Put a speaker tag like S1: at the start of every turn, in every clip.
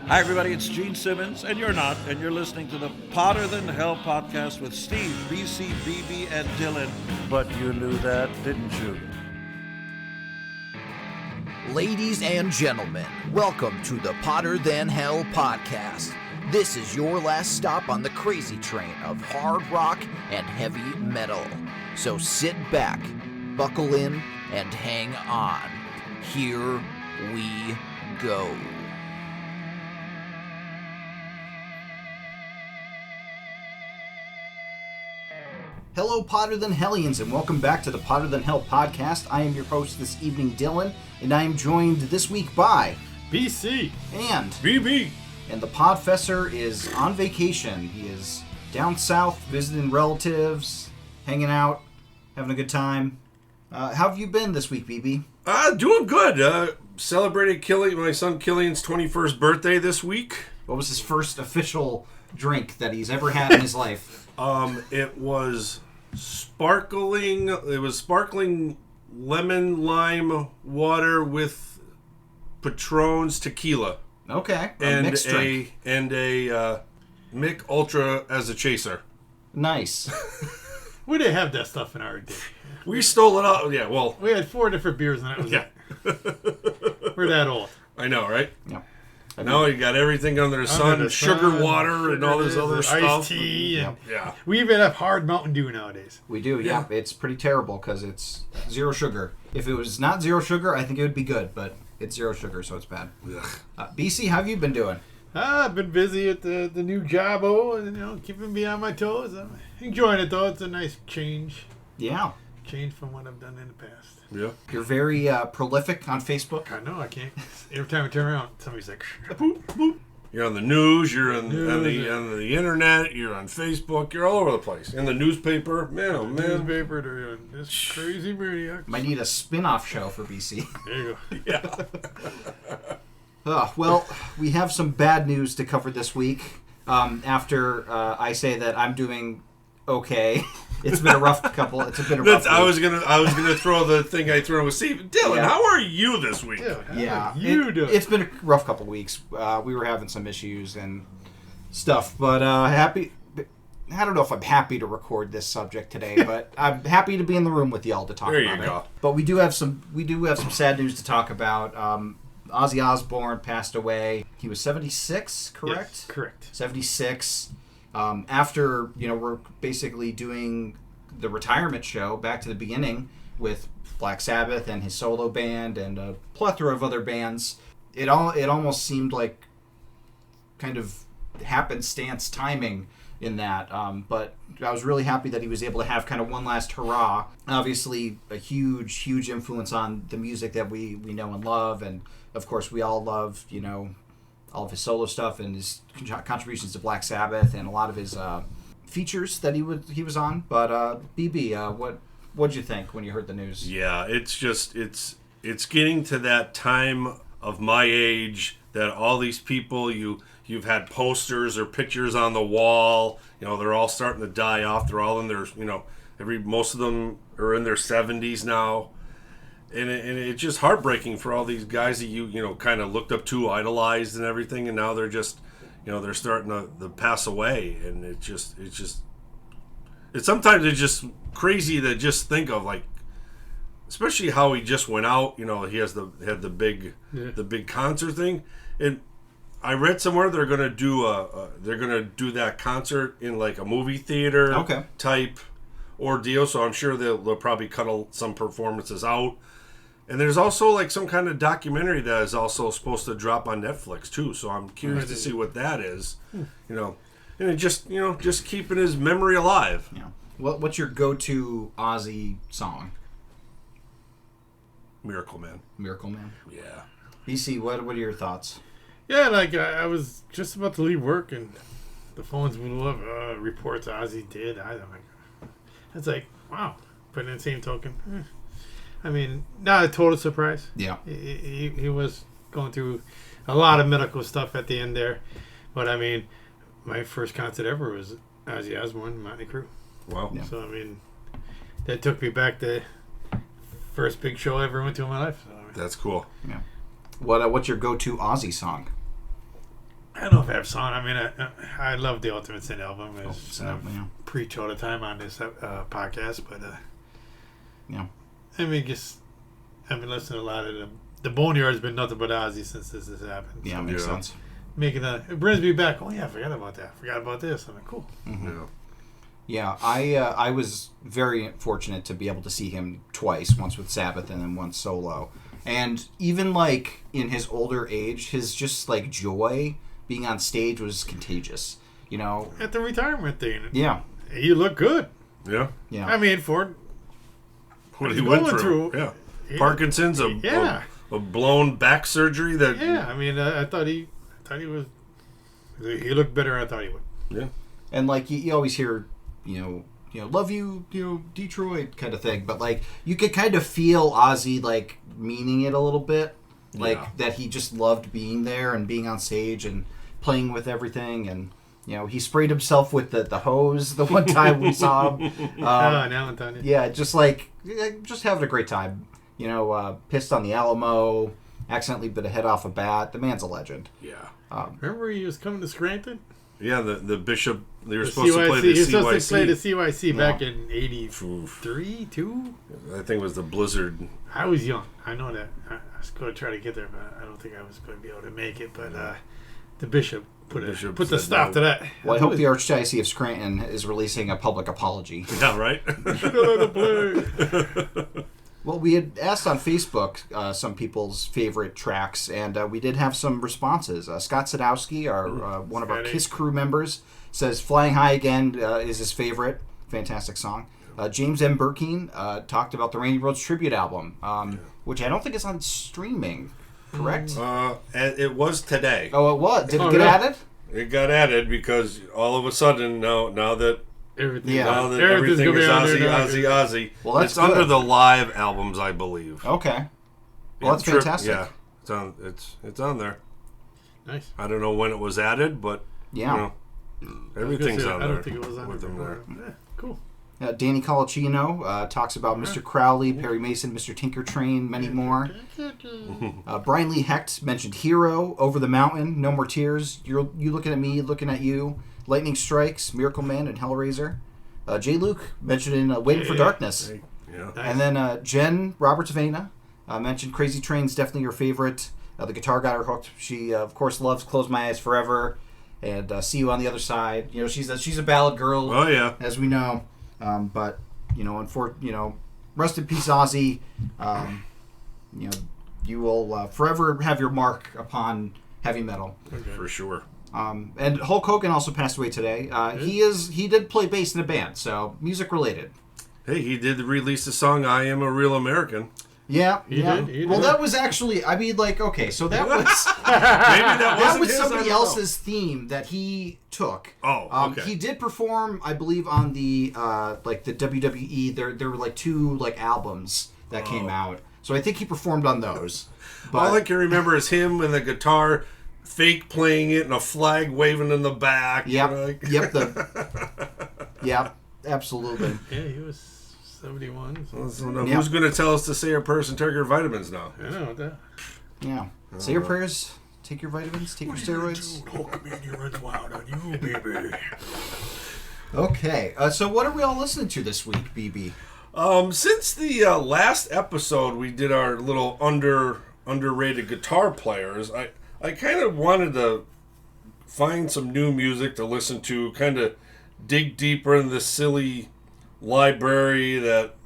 S1: Hi, everybody. It's Gene Simmons, and you're not, and you're listening to the Potter Than Hell podcast with Steve, BC, BB, and Dylan. But you knew that, didn't you?
S2: Ladies and gentlemen, welcome to the Potter Than Hell podcast. This is your last stop on the crazy train of hard rock and heavy metal. So sit back, buckle in, and hang on. Here we go. Hello, Potter Than Hellians, and welcome back to the Potter Than Hell podcast. I am your host this evening, Dylan, and I am joined this week by
S3: BC
S2: and
S3: BB.
S2: And the Podfessor is on vacation. He is down south visiting relatives, hanging out, having a good time. How have you been this week, BB?
S3: Doing good. Celebrated my son Killian's 21st birthday this week.
S2: What was his first official drink that he's ever had in his life?
S3: It was sparkling lemon lime water with Patron's tequila.
S2: Okay,
S3: and
S2: mixed drink.
S3: And a Mick Ultra as a chaser.
S2: Nice.
S4: We didn't have that stuff in our day.
S3: We stole it out. Yeah, well,
S4: we had 4 different beers and that was it. We're that old.
S3: I know, right?
S2: Yeah.
S3: Now you got everything under the sun, sugar water, and all this other stuff.
S4: Iced tea. And
S3: yeah.
S4: We even have hard Mountain Dew nowadays.
S2: We do, yeah. It's pretty terrible because it's zero sugar. If it was not zero sugar, I think it would be good, but it's zero sugar, so it's bad. BC, how have you been doing?
S4: I've been busy at the new job, and keeping me on my toes. I'm enjoying it, though. It's a nice change.
S2: Yeah.
S4: Change from what I've done in the past.
S3: Yeah.
S2: You're very prolific on Facebook.
S4: I know, I can't. Every time I turn around, somebody's like, boop, boop.
S3: You're on the news, you're on the internet, you're on Facebook, you're all over the place. In the newspaper, man.
S4: Newspaper, they're on this crazy maniac.
S2: Might need a spin-off show for BC.
S4: There you go.
S3: Yeah.
S2: Well, we have some bad news to cover this week. After I say that I'm doing okay. It's been a rough couple. It's been a rough week.
S3: I was gonna throw the thing I threw with Steve. Dylan, how are you this week?
S2: It's been a rough couple weeks. We were having some issues and stuff, but happy. I don't know if I'm happy to record this subject today, but I'm happy to be in the room with y'all to talk about it. There you go. But we do have some sad news to talk about. Ozzy Osbourne passed away. He was 76, correct?
S4: Yes, correct.
S2: 76. After, we're basically doing the retirement show back to the beginning with Black Sabbath and his solo band and a plethora of other bands, it almost seemed like kind of happenstance timing in that. But I was really happy that he was able to have kind of one last hurrah. Obviously, a huge, huge influence on the music that we know and love. And, of course, we all love, all of his solo stuff and his contributions to Black Sabbath and a lot of his features that he was on. But BB, what'd you think when you heard the news?
S3: Yeah, it's getting to that time of my age that all these people you've had posters or pictures on the wall. They're all starting to die off. They're all in their most of them are in their 70s now. And it's just heartbreaking for all these guys that you kind of looked up to, idolized, and everything, and now they're just they're starting to pass away, and it's sometimes it's just crazy to just think of, like, especially how he just went out. He had the big concert thing, and I read somewhere they're gonna do that concert in like a movie theater type ordeal. So I'm sure they'll probably cut some performances out. And there's also like some kind of documentary that is also supposed to drop on Netflix too. So I'm curious to see what that is. And it just keeping his memory alive.
S2: Yeah. What's your go-to Ozzy song?
S3: Miracle Man.
S2: Miracle Man.
S3: Yeah.
S2: BC, what are your thoughts?
S4: Yeah, like I was just about to leave work and the phones blew up. Reports Ozzy did. It's like, wow. But in the same token, I mean, not a total surprise.
S2: Yeah.
S4: He was going through a lot of medical stuff at the end there. But, I mean, my first concert ever was Ozzy Osbourne, Motley Crue.
S3: Wow.
S4: Yeah. So, I mean, that took me back to first big show I ever went to in my life. So,
S3: That's cool.
S2: Yeah. What's your go-to Ozzy song?
S4: don't know if I have song. I mean, I love the Ultimate Sin album. I preach all the time on this podcast, but
S2: yeah.
S4: I mean, I've been listening to a lot of the Boneyard's been nothing but Ozzy since this has happened.
S2: Yeah, makes sense.
S4: It brings me back. Oh yeah, I forgot about that. Forgot about this. I'm like, cool.
S2: Mm-hmm. Yeah, I was very fortunate to be able to see him twice, once with Sabbath and then once solo. And even like in his older age, his just like joy being on stage was contagious. You know,
S4: at the retirement thing.
S2: Yeah,
S4: he looked good.
S3: Yeah.
S4: I mean, for
S3: what he went through. Yeah. Parkinson's, a blown back surgery. That.
S4: Yeah, I mean, I thought he was. He looked better than I thought he would.
S2: Yeah. And like you always hear, love you, Detroit kind of thing. But like you could kind of feel Ozzy like meaning it a little bit, like that he just loved being there and being on stage and playing with everything. And he sprayed himself with the hose the one time we saw him.
S4: Now I'm telling you.
S2: Yeah, just having a great time. Pissed on the Alamo, accidentally bit a head off a bat. The man's a legend.
S3: Yeah.
S4: Remember he was coming to Scranton?
S3: Yeah, the Bishop. They were supposed to play the CYC.
S4: He was supposed to play the CYC back in 83, 2?
S3: I think it was the Blizzard.
S4: I was young. I know that. I was going to try to get there, but I don't think I was going to be able to make it. But the Bishop put the stop to that.
S2: Well, I hope the Archdiocese of Scranton is releasing a public apology.
S3: Yeah, right?
S2: Well, we had asked on Facebook some people's favorite tracks, and we did have some responses. Scott Sadowski, one of our KISS crew members, says Flying High Again is his favorite. Fantastic song. James M. Burkeen talked about the Randy Rhoads tribute album, which I don't think is on streaming, correct?
S3: It was today.
S2: Oh, it was? Did it get added?
S3: It got added because all of a sudden, now that everything is Ozzy.
S2: Well, that's
S3: it's under the live albums, I believe.
S2: Okay. Well, that's fantastic.
S3: Yeah, it's on there.
S4: Nice.
S3: I don't know when it was added, but everything's on there.
S4: I don't think it was on there. Yeah, cool.
S2: Danny Colacino talks about Mr. Crowley, Perry Mason, Mr. Tinker Train, many more. Brian Lee Hecht mentioned Hero, Over the Mountain, No More Tears, You Looking at Me, Looking at You, Lightning Strikes, Miracle Man, and Hellraiser. Jay Luke mentioned in Waiting for Darkness.
S3: Yeah.
S2: And then Jen Roberts-Vena mentioned Crazy Train's definitely her favorite. The guitar got her hooked. She, of course, loves Close My Eyes Forever and See You on the Other Side. She's a ballad girl.
S3: Oh, yeah.
S2: As we know. But, rest in peace, Ozzy. You will forever have your mark upon heavy metal.
S3: Okay. For sure.
S2: And Hulk Hogan also passed away today. He did play bass in a band, so music related.
S3: Hey, he did release the song "I Am a Real American."
S2: Yeah,
S4: he did.
S2: Well, that was actually, so that was
S3: maybe
S2: that was somebody else's theme that he took.
S3: Oh, okay.
S2: He did perform, I believe, on the the WWE. There were like 2 albums that came out, so I think he performed on those. But
S3: all I can remember is him and the guitar. Fake playing it and a flag waving in the back.
S2: Yep. Yep. Absolutely.
S4: Yeah, he was 71.
S3: So who's going to tell us to say our prayers and take your vitamins now?
S4: I know that.
S2: Yeah. Say your prayers. Take your vitamins. Take your steroids.
S4: Runs wild on you, baby.
S2: Okay. So what are we all listening to this week, BB?
S3: Since the last episode, we did our little underrated guitar players. I kind of wanted to find some new music to listen to, kind of dig deeper in the silly library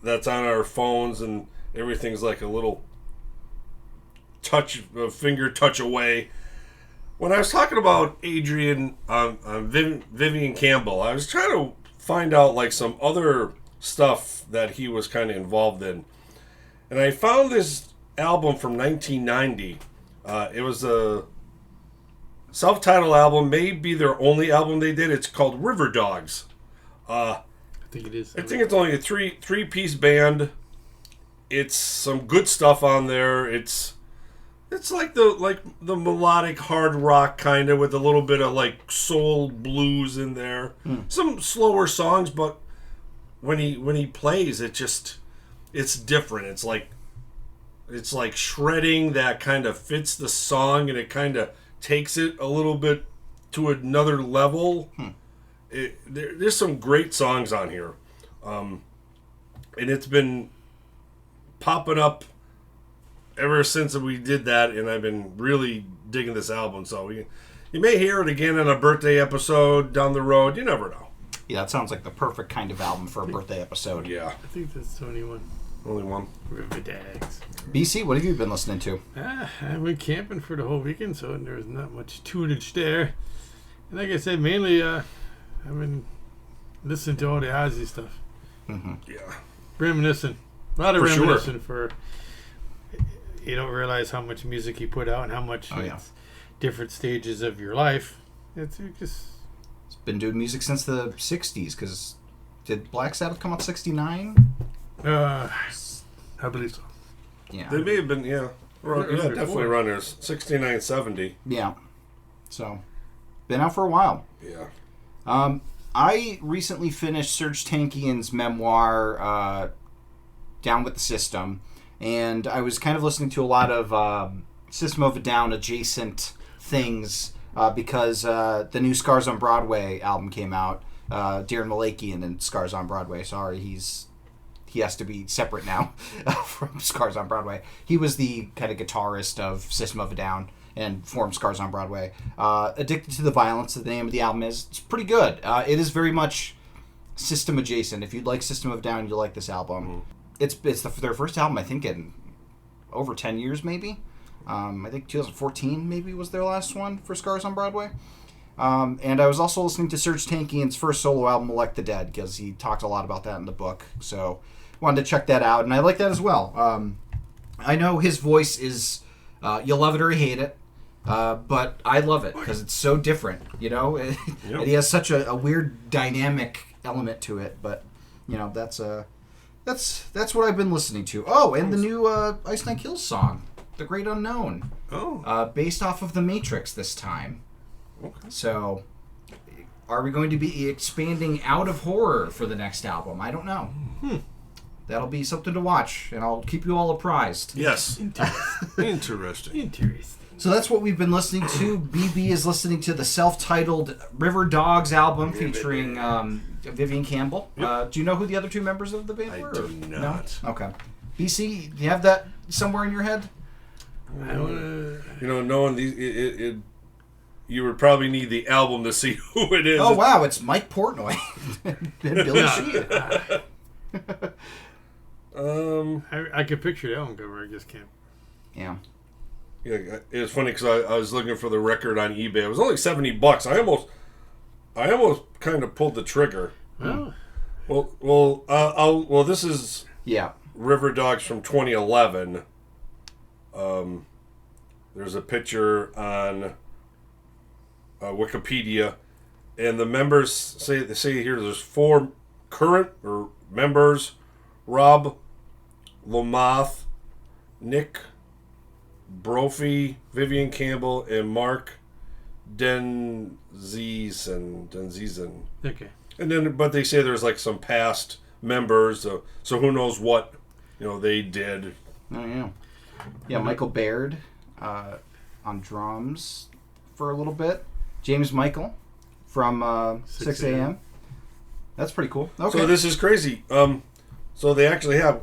S3: that's on our phones, and everything's like a little finger touch away. When I was talking about Adrian Vivian Campbell, I was trying to find out like some other stuff that he was kind of involved in, and I found this album from 1990. It was a self-titled album, may be their only album they did. It's called River Dogs.
S4: I think it is.
S3: I think it's only a three-piece band. It's some good stuff on there. It's like the melodic hard rock kind of with a little bit of like soul blues in there. Some slower songs, but when he plays, it's different. It's like shredding that kind of fits the song, and it kind of takes it a little bit to another level. There's some great songs on here. And it's been popping up ever since we did that, and I've been really digging this album. So you may hear it again in a birthday episode down the road. You never know.
S2: Yeah, that sounds like the perfect kind of album for a birthday episode.
S3: Yeah.
S4: I think that's the only one.
S3: Only one.
S4: River Dags.
S2: BC, what have you been listening to?
S4: I went camping for the whole weekend, so there was not much tunage there. And like I said, mainly I've been listening to all the Ozzy stuff.
S2: Mm-hmm.
S3: Yeah.
S4: Reminiscing. A lot of
S3: For
S4: reminiscing for... You don't realize how much music he put out and how much it's different stages of your life. It's just...
S2: It's been doing music since the 60s, because did Black Sabbath come out 69?
S4: I believe so.
S2: Yeah.
S3: They may have been, definitely around there. 69, 70.
S2: Yeah. So, been out for a while.
S3: Yeah.
S2: I recently finished Serge Tankian's memoir, Down with the System, and I was kind of listening to a lot of System of a Down adjacent things because the new Scars on Broadway album came out. Darren Malakian and Scars on Broadway. Sorry, he has to be separate now from Scars on Broadway. He was the kind of guitarist of System of a Down and formed Scars on Broadway. Addicted to the Violence, the name of the album is. It's pretty good. It is very much System adjacent. If you'd like System of a Down, you'll like this album. Mm-hmm. It's their first album, I think, in over 10 years, maybe. I think 2014 maybe was their last one for Scars on Broadway. And I was also listening to Serge Tankian's first solo album, Elect the Dead, because he talked a lot about that in the book. So wanted to check that out, and I like that as well. I know his voice is, you'll love it or you hate it, but I love it because it's so different, and he has such a weird dynamic element to it. But that's what I've been listening to. Oh, and the new Ice Nine Kills song, The Great Unknown.
S3: Oh,
S2: based off of The Matrix this time.
S3: Okay.
S2: So, are we going to be expanding out of horror for the next album? I don't know. That'll be something to watch, and I'll keep you all apprised.
S3: Yes. Interesting.
S2: So that's what we've been listening to. BB is listening to the self-titled River Dogs album featuring Vivian Campbell.
S3: Yep.
S2: Do you know who the other two members of the band were?
S3: I do not.
S2: No? Okay. BC, do you have that somewhere in your head?
S3: Knowing these, you would probably need the album to see who it is.
S2: Oh, wow, it's Mike Portnoy and Billy Sheehan.
S4: I could picture that one cover. I just can't.
S2: Yeah.
S3: Yeah, it's funny because I was looking for the record on eBay. It was only $70. I almost kind of pulled the trigger.
S4: Oh.
S3: Well, this is River Dogs from 2011. There's a picture on Wikipedia, and the members say here there's 4 current members: Rob Lomath, Nick Brophy, Vivian Campbell, and Mark Denzizen.
S4: Okay.
S3: And then, but they say there's like some past members, so who knows what they did.
S2: Oh yeah. Yeah, Michael Baird on drums for a little bit. James Michael from 6 a.m. That's pretty cool. Okay.
S3: So this is crazy. So they actually have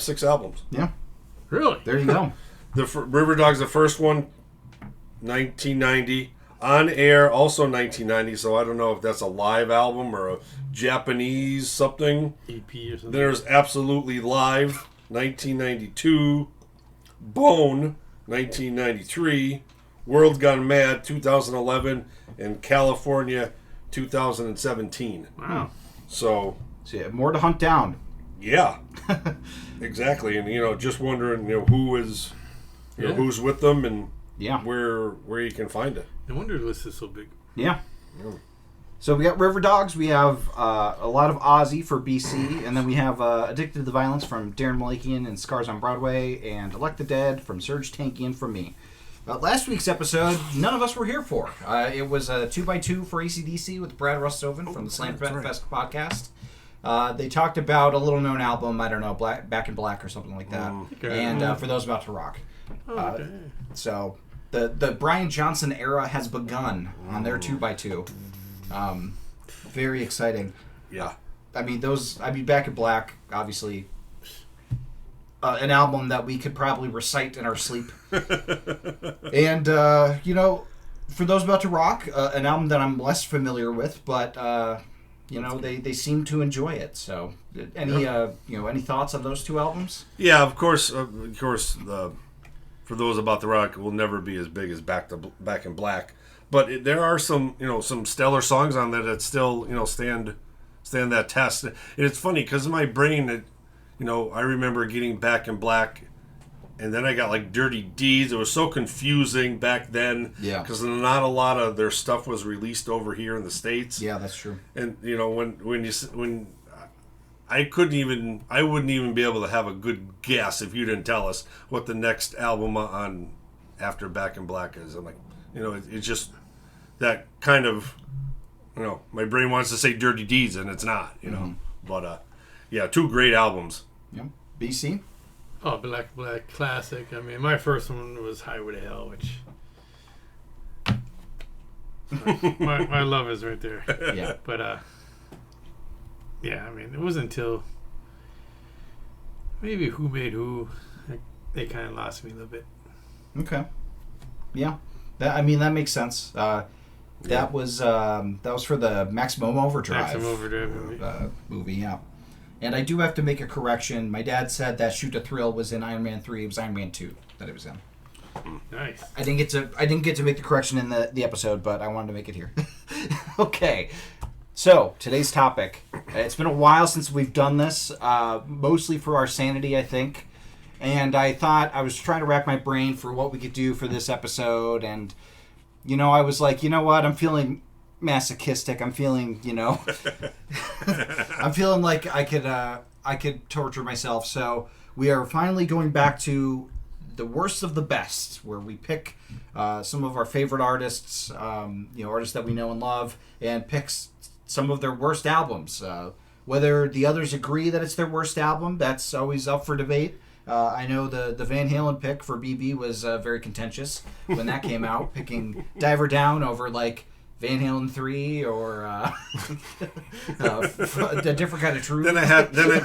S3: 6 albums.
S2: Yeah.
S4: Really?
S2: There you go.
S3: River Dogs, the first one, 1990. On air, also 1990. So I don't know if that's a live album or a Japanese something.
S4: EP or something.
S3: There's Absolutely Live, 1992. Bone, 1993. World Gone Mad, 2011. And California, 2017.
S4: Wow.
S3: So
S2: yeah, more to hunt down.
S3: Yeah. Exactly. And just wondering who is who's with them and where you can find it.
S4: No wonder the list is so big.
S2: Yeah. So we got River Dogs. We have a lot of Ozzy for BC, and then we have Addicted to the Violence from Darren Malakian and Scars on Broadway, and Elect the Dead from Serge Tankian from me. Last week's episode, none of us were here for. It was a 2x2 for AC/DC with Brad Rustoven from the Slam Fest podcast. They talked about a little-known album, I don't know, Back in Black or something like that, and For Those About to Rock.
S4: Okay.
S2: So The Brian Johnson era has begun on their 2x2. Very exciting.
S3: Yeah.
S2: Back in Black, obviously, an album that we could probably recite in our sleep. And, for those about to rock, an album that I'm less familiar with, but, they seem to enjoy it. So, any thoughts on those two albums?
S3: Yeah, of course, for those about the rock, it will never be as big as Back in Black. But there are some stellar songs on there that still, stand that test. And it's funny because in my brain, I remember getting Back in Black, and then I got like Dirty Deeds. It was so confusing back then.
S2: Yeah.
S3: Because not a lot of their stuff was released over here in the States.
S2: Yeah, that's true.
S3: And when I wouldn't even be able to have a good guess if you didn't tell us what the next album on after Back in Black is. I'm like, it's just that kind of, my brain wants to say Dirty Deeds and it's not,
S2: Mm-hmm.
S3: But, two great albums.
S2: Yeah. BC?
S4: Oh, Black classic. My first one was Highway to Hell, which my love is right there.
S2: Yeah.
S4: But it wasn't until maybe Who Made Who they kind of lost me a little bit.
S2: Okay. Yeah. That makes sense. That was for the Maximum Overdrive. Movie, yeah. And I do have to make a correction. My dad said that Shoot to Thrill was in Iron Man 3. It was Iron Man 2 that it was in.
S4: Nice.
S2: I didn't get to make the correction in the episode, but I wanted to make it here. Okay. So, today's topic. It's been a while since we've done this, mostly for our sanity, I think. And I thought I was trying to rack my brain for what we could do for this episode. And, I was like, you know what? I'm feeling masochistic. I'm feeling, I'm feeling like I could torture myself. So we are finally going back to the worst of the best, where we pick some of our favorite artists, artists that we know and love, and pick some of their worst albums. Whether the others agree that it's their worst album, that's always up for debate. I know the Van Halen pick for BB was very contentious when that came out, picking Diver Down over like Van Halen 3 or A Different Kind of Truth.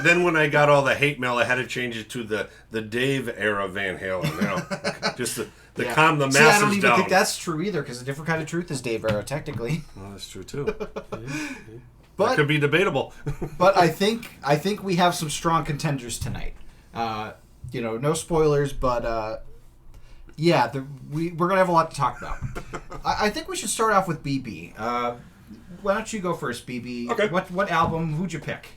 S3: Then when I got all the hate mail, I had to change it to the Dave era Van Halen, just to calm the masses down.
S2: I don't even think that's true either, because A Different Kind of Truth is Dave era technically.
S3: Well, that's true too.
S2: But
S3: that could be debatable.
S2: But I think we have some strong contenders tonight. No spoilers, but we're gonna have a lot to talk about. I think we should start off with BB. Why don't you go first, BB?
S3: Okay.
S2: What album? Who'd you pick?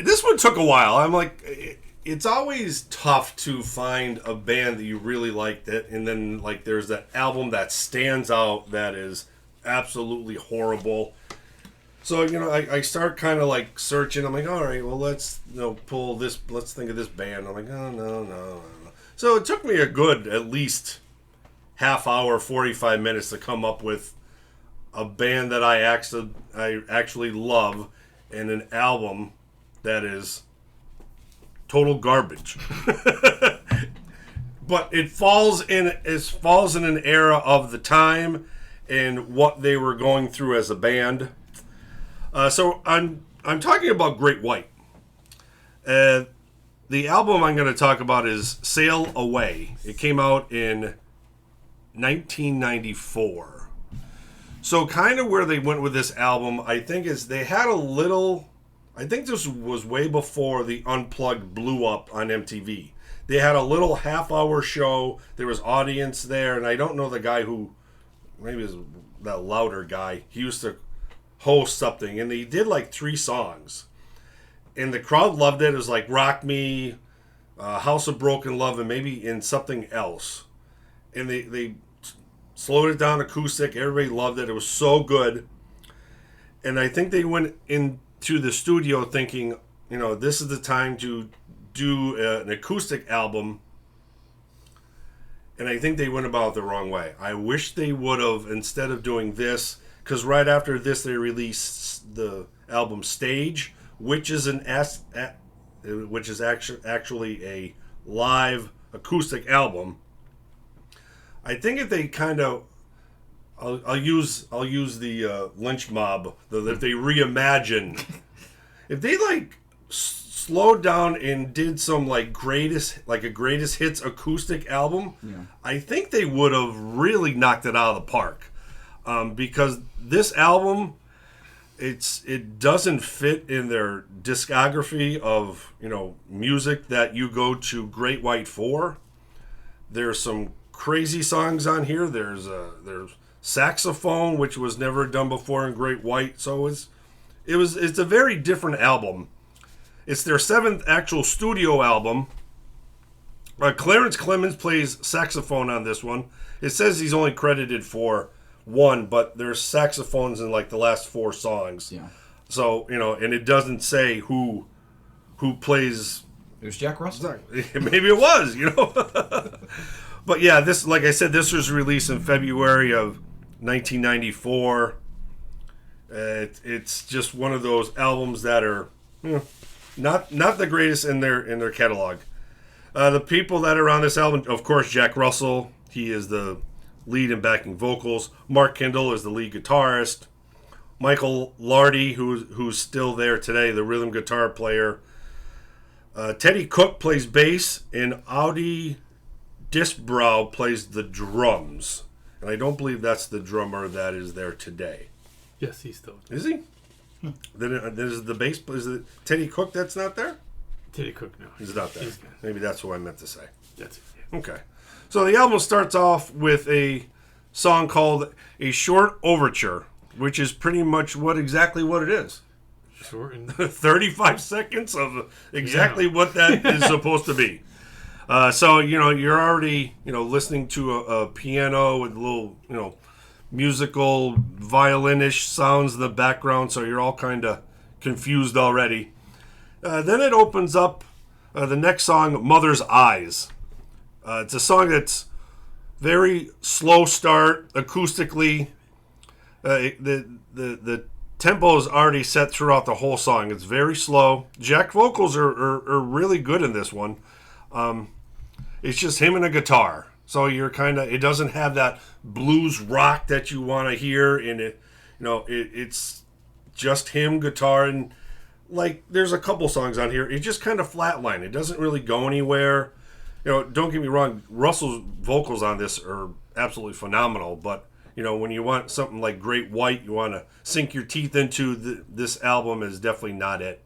S3: This one took a while. I'm like, it's always tough to find a band that you really like, and then like there's that album that stands out that is absolutely horrible. So, I start kind of like searching. I'm like, all right, well, let's pull this. Let's think of this band. I'm like, oh, no. So it took me a good at least half hour, 45 minutes to come up with a band that I actually love and an album that is total garbage. But it falls in an era of the time and what they were going through as a band. So I'm talking about Great White. The album I'm going to talk about is Sail Away. It came out in 1994. So kind of where they went with this album, I think, is they had a little... I think this was way before the Unplugged blew up on MTV. They had a little half-hour show. There was audience there, and I don't know the guy who... Maybe it was that Louder guy. He used to host something, and they did like 3 songs. And the crowd loved it. It was like Rock Me, House of Broken Love, and maybe in something else. And they slowed it down acoustic. Everybody loved it. It was so good. And I think they went into the studio thinking, this is the time to do an acoustic album. And I think they went about it the wrong way. I wish they would have, instead of doing this, because right after this they released the album Stage, which is actually a live acoustic album. I think if they kind of, I'll use the lynch mob. If they reimagine, if they like slowed down and did some like a greatest hits acoustic album, I think they would have really knocked it out of the park. Because this album, it doesn't fit in their discography of music that you go to Great White for. There's some crazy songs on here. There's saxophone, which was never done before in Great White. So it's a very different album. It's their 7th actual studio album. Clarence Clemens plays saxophone on this one. It says he's only credited for 1, but there's saxophones in like the last 4 songs.
S2: Yeah.
S3: So, and it doesn't say who plays.
S2: It was Jack Russell.
S3: Maybe it was, But yeah, this, like I said, this was released in February of 1994. It's just one of those albums that are not the greatest in their catalog. The people that are on this album, of course, Jack Russell. He is the lead and backing vocals. Mark Kindle is the lead guitarist. Michael Lardy, who's still there today, the rhythm guitar player. Teddy Cook plays bass, and Audi Disbrow plays the drums. And I don't believe that's the drummer that is there today.
S4: Yes, he's still.
S3: Is he? Then is the bass? Is it Teddy Cook that's not there?
S4: Teddy Cook, no.
S3: He's not there. Maybe that's what I meant to say.
S4: That's it. Yeah.
S3: Okay. So the album starts off with a song called A Short Overture, which is pretty much exactly what it is.
S4: Short and
S3: 35 seconds of exactly what that is supposed to be. So, you're already, listening to a piano with little, musical violinish sounds in the background, so you're all kind of confused already. Then it opens up the next song, Mother's Eyes. It's a song that's very slow start acoustically. The tempo is already set throughout the whole song. It's very slow. Jack vocals are really good in this one. It's just him and a guitar. So you're it doesn't have that blues rock that you want to hear in it. It's just him, guitar, and like there's a couple songs on here. It just kind of flatline. It doesn't really go anywhere. Don't get me wrong. Russell's vocals on this are absolutely phenomenal. But when you want something like Great White, you want to sink your teeth into. This album is definitely not it.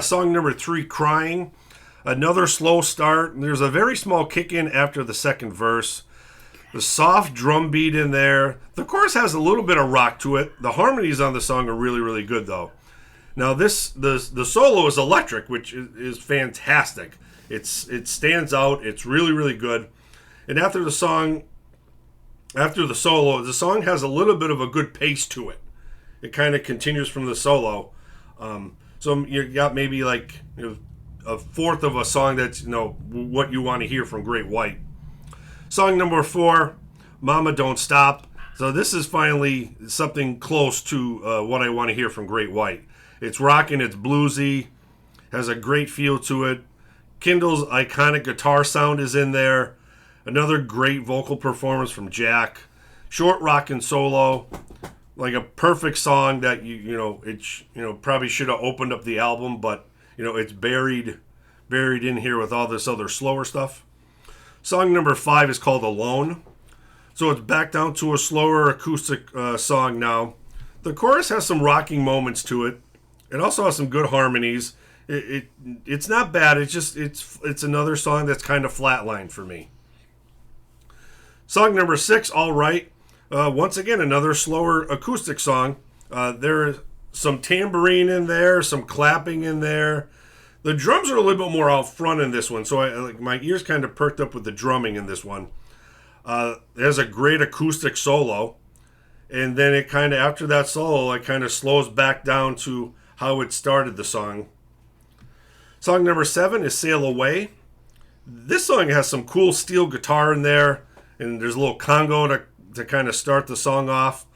S3: Song number 3, Crying. Another slow start. There's a very small kick in after the second verse. The soft drum beat in there. The chorus has a little bit of rock to it. The harmonies on the song are really, really good, though. Now, the solo is electric, which is fantastic. It stands out. It's really, really good. And after the solo, the song has a little bit of a good pace to it. It kind of continues from the solo. So you got maybe like a fourth of a song that's what you want to hear from Great White. Song number 4, Mama Don't Stop. So this is finally something close to what I want to hear from Great White. It's rocking, it's bluesy, has a great feel to it. Kindle's iconic guitar sound is in there. Another great vocal performance from Jack. Short rockin' solo, like a perfect song that it probably should have opened up the album, but it's buried in here with all this other slower stuff. Song number 5 is called Alone. So it's back down to a slower acoustic song now. The chorus has some rocking moments to it. It also has some good harmonies. It's not bad. It's another song that's kind of flatlined for me. Song number 6, All Right. Once again, another slower acoustic song. There's some tambourine in there, some clapping in there. The drums are a little bit more out front in this one, so my ears kind of perked up with the drumming in this one. There's a great acoustic solo, and then it kind of, after that solo, it kind of slows back down to how it started the song. Song number 7 is Sail Away. This song has some cool steel guitar in there, and there's a little congo to kind of start the song off.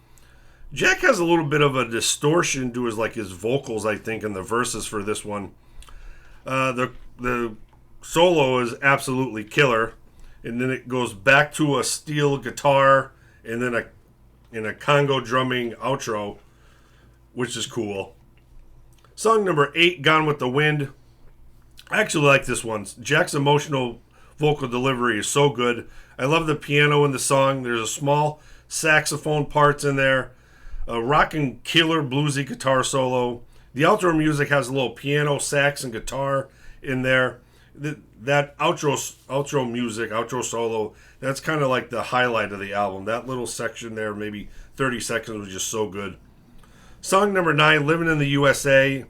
S3: Jack has a little bit of a distortion to his vocals, I think, in the verses for this one. The solo is absolutely killer, and then it goes back to a steel guitar, and then a Congo drumming outro, which is cool. Song number 8, Gone with the Wind. I actually like this one. Jack's emotional vocal delivery is so good. I love the piano in the song. There's a small saxophone parts in there. A rockin' killer bluesy guitar solo. The outro music has a little piano, sax, and guitar in there. That outro music, outro solo, that's kind of like the highlight of the album. That little section there, maybe 30 seconds, was just so good. Song number 9, Living in the USA.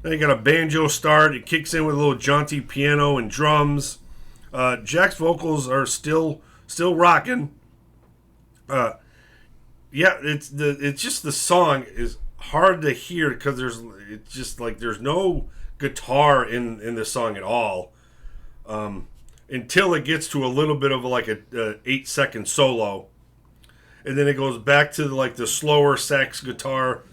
S3: Then you got a banjo start. It kicks in with a little jaunty piano and drums. Jack's vocals are still rocking. It's just the song is hard to hear because there's no guitar in the song at all. Until it gets to a little bit of like a 8-second solo, and then it goes back to like the slower sax guitar,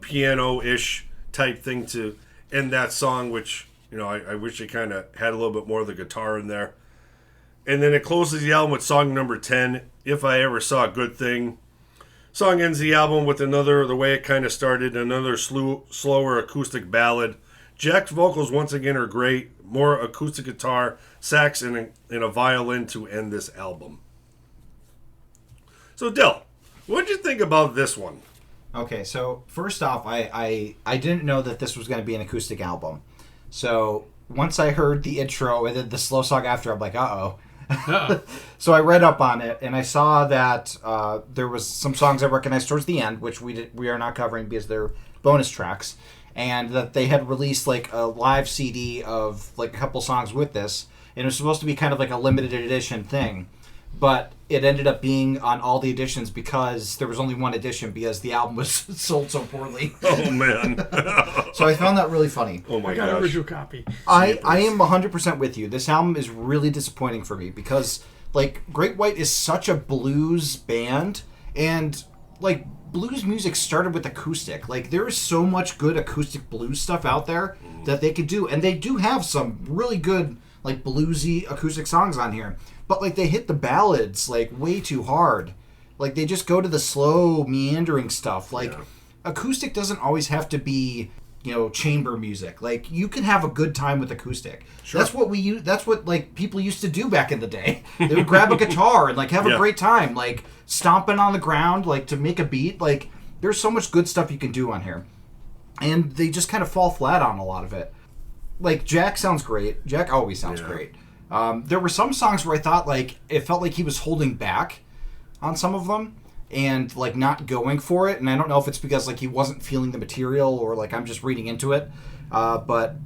S3: piano-ish type thing to end that song, which I wish it kind of had a little bit more of the guitar in there. And then it closes the album with song number 10, If I Ever Saw a Good Thing. Song ends the album with the way it kind of started, another slower acoustic ballad. Jack's vocals once again are great. More acoustic guitar, sax, and a violin to end this album. So, Dill, what did you think about this one?
S2: Okay, so first off, I didn't know that this was going to be an acoustic album. So once I heard the intro and then the slow song after, I'm like, uh-oh. So I read up on it, and I saw that there was some songs I recognized towards the end, which we are not covering because they're bonus tracks, and that they had released like a live CD of like a couple songs with this, and it was supposed to be kind of like a limited edition thing, but it ended up being on all the editions because there was only one edition because the album was sold so poorly.
S3: Oh man!
S2: So I found that really funny.
S3: Oh my
S4: I got
S3: gosh.
S4: an original copy.
S2: I am 100% with you. This album is really disappointing for me because like Great White is such a blues band, and like blues music started with acoustic. Like there is so much good acoustic blues stuff out there that they could do, and they do have some really good like bluesy acoustic songs on here. But like they hit the ballads like way too hard. Like they just go to the slow meandering stuff. Like acoustic doesn't always have to be, chamber music. Like you can have a good time with acoustic. Sure. That's what we use. That's what like people used to do back in the day. They would grab a guitar and like have a great time, like stomping on the ground, like to make a beat. Like there's so much good stuff you can do on here, and they just kind of fall flat on a lot of it. Like Jack sounds great. Jack always sounds great. There were some songs where I thought like it felt like he was holding back on some of them and like not going for it, and I don't know if it's because like he wasn't feeling the material or like I'm just reading into it. But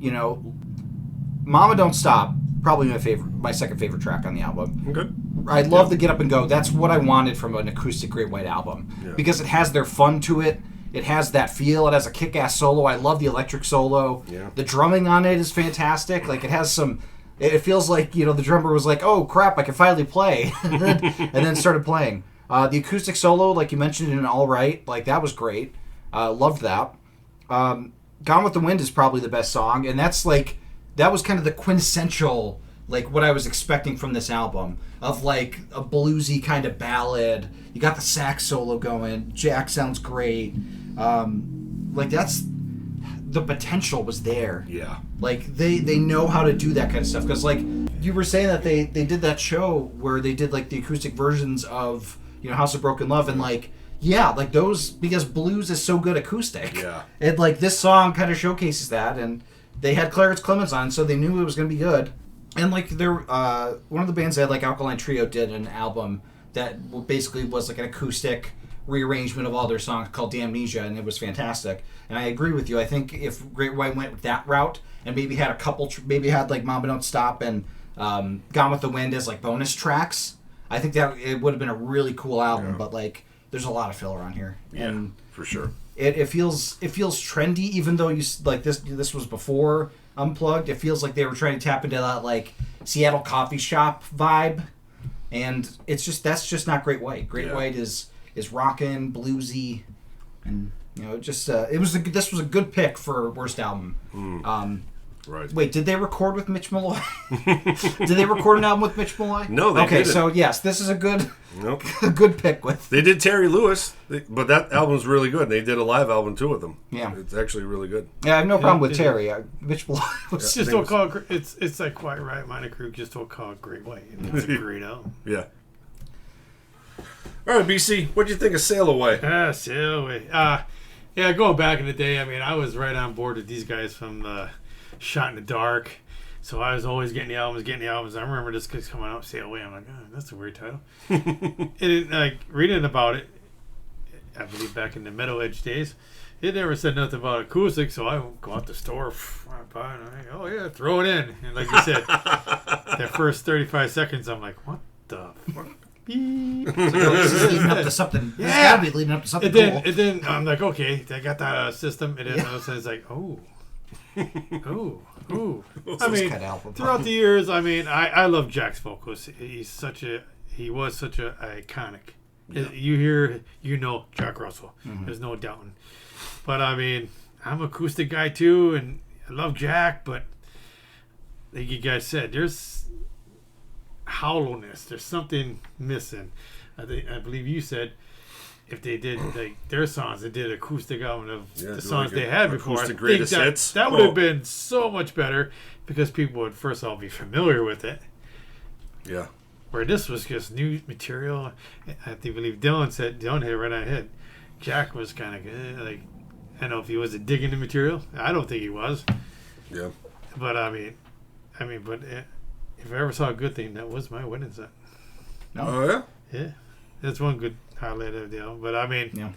S2: Mama Don't Stop, probably my second favorite track on the album.
S3: Okay.
S2: I love the Get Up and Go. That's what I wanted from an acoustic Great White album because it has their fun to it. It has that feel. It has a kick-ass solo. I love the electric solo. Yeah. The drumming on it is fantastic. Like it has some. It feels like the drummer was like, "Oh crap, I can finally play," and then started playing. The acoustic solo, like you mentioned in All Right, like that was great. Loved that. Gone with the Wind is probably the best song, and that was kind of the quintessential like what I was expecting from this album of like a bluesy kind of ballad. You got the sax solo going. Jack sounds great. Like that's the potential was there.
S3: Yeah.
S2: Like they know how to do that kind of stuff because like you were saying that they did that show where they did like the acoustic versions of House of Broken Love and like like those because blues is so good acoustic.
S3: Yeah.
S2: And like this song kind of showcases that, and they had Clarence Clemens on, so they knew it was going to be good. And like they're one of the bands that had like Alkaline Trio did an album that basically was like an acoustic rearrangement of all their songs called Damnesia, and it was fantastic. And I agree with you. I think if Great White went that route and maybe had a couple, maybe had like Mama Don't Stop and Gone with the Wind as like bonus tracks, I think that it would have been a really cool album. But like, there's a lot of filler on here.
S3: Yeah,
S2: and
S3: for sure.
S2: It feels trendy, even though you like this was before Unplugged. It feels like they were trying to tap into that like Seattle coffee shop vibe, and that's just not Great White. Great White is rockin', bluesy, and this was a good pick for worst album.
S3: Right.
S2: Wait, did they record with Mitch Malloy? Did they record an album with Mitch Malloy?
S3: No, they didn't.
S2: So yes, this is a good
S3: Nope.
S2: a good pick with.
S3: They did Terry Lewis, but that album's really good. They did a live album too with them.
S2: Yeah.
S3: It's actually really good.
S2: Yeah, I have no problem with Terry. Mitch Malloy was
S4: It's just don't call it. It's like Quiet Riot Minor Crew. Just don't call it Great White. And it's a great album.
S3: Yeah. All right, BC, what'd you think of Sail Away?
S4: Sail Away. Yeah, going back in the day, I mean, I was right on board with these guys from Shot in the Dark. So I was always getting the albums. I remember this kid's coming out, Sail Away. I'm like, oh, that's a weird title. And like reading about it, I believe back in the Meadow Edge days, it never said nothing about acoustic. So I go out the store, I buy it, and I go, oh yeah, throw it in. And like you said, that first 35 seconds, I'm like, what the fuck? Beep.
S2: this is leading up to something.
S4: Yeah.
S2: It's gotta be leading up to something
S4: And then I'm like, okay, I got that system. And then all of a sudden it's like, oh. I mean, throughout the years, I mean, I love Jack's vocals. He was such a iconic.
S3: Yeah.
S4: You hear, Jack Russell.
S2: Mm-hmm.
S4: There's no doubting. But I mean, I'm an acoustic guy too, and I love Jack. But like you guys said, there's hollowness. There's something missing. I believe you said if they did like their songs, they did acoustic album of the songs they had before. I think that would have been so much better because people would first of all be familiar with it.
S3: Yeah.
S4: Where this was just new material. I believe Dylan hit it right on the head. Jack was kind of good. Like, I don't know if he was digging the material. I don't think he was.
S3: Yeah.
S4: But I mean, but if I ever saw a good thing, that was my wedding set.
S2: No.
S3: Oh yeah.
S4: Yeah, that's one good highlight of the album. But I mean,
S2: yeah.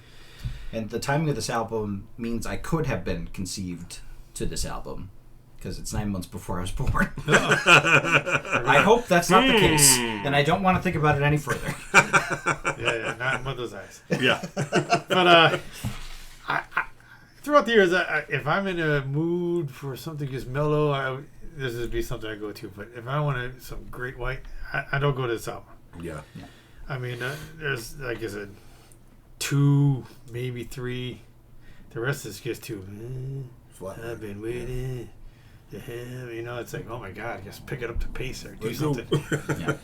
S2: And the timing of this album means I could have been conceived to this album because it's 9 months before I was born. I hope that's not the case, and I don't want to think about it any further.
S4: yeah, not mother's eyes.
S3: Yeah.
S4: But I throughout the years, if I'm in a mood for something just mellow, this would be something I go to. But if I want some Great White, I don't go to this album.
S3: Yeah.
S4: I mean, there's like I said, 2, maybe 3. The rest is just too. I've been waiting. It's like, oh my God, just pick it up to pace or do something.
S2: Yeah.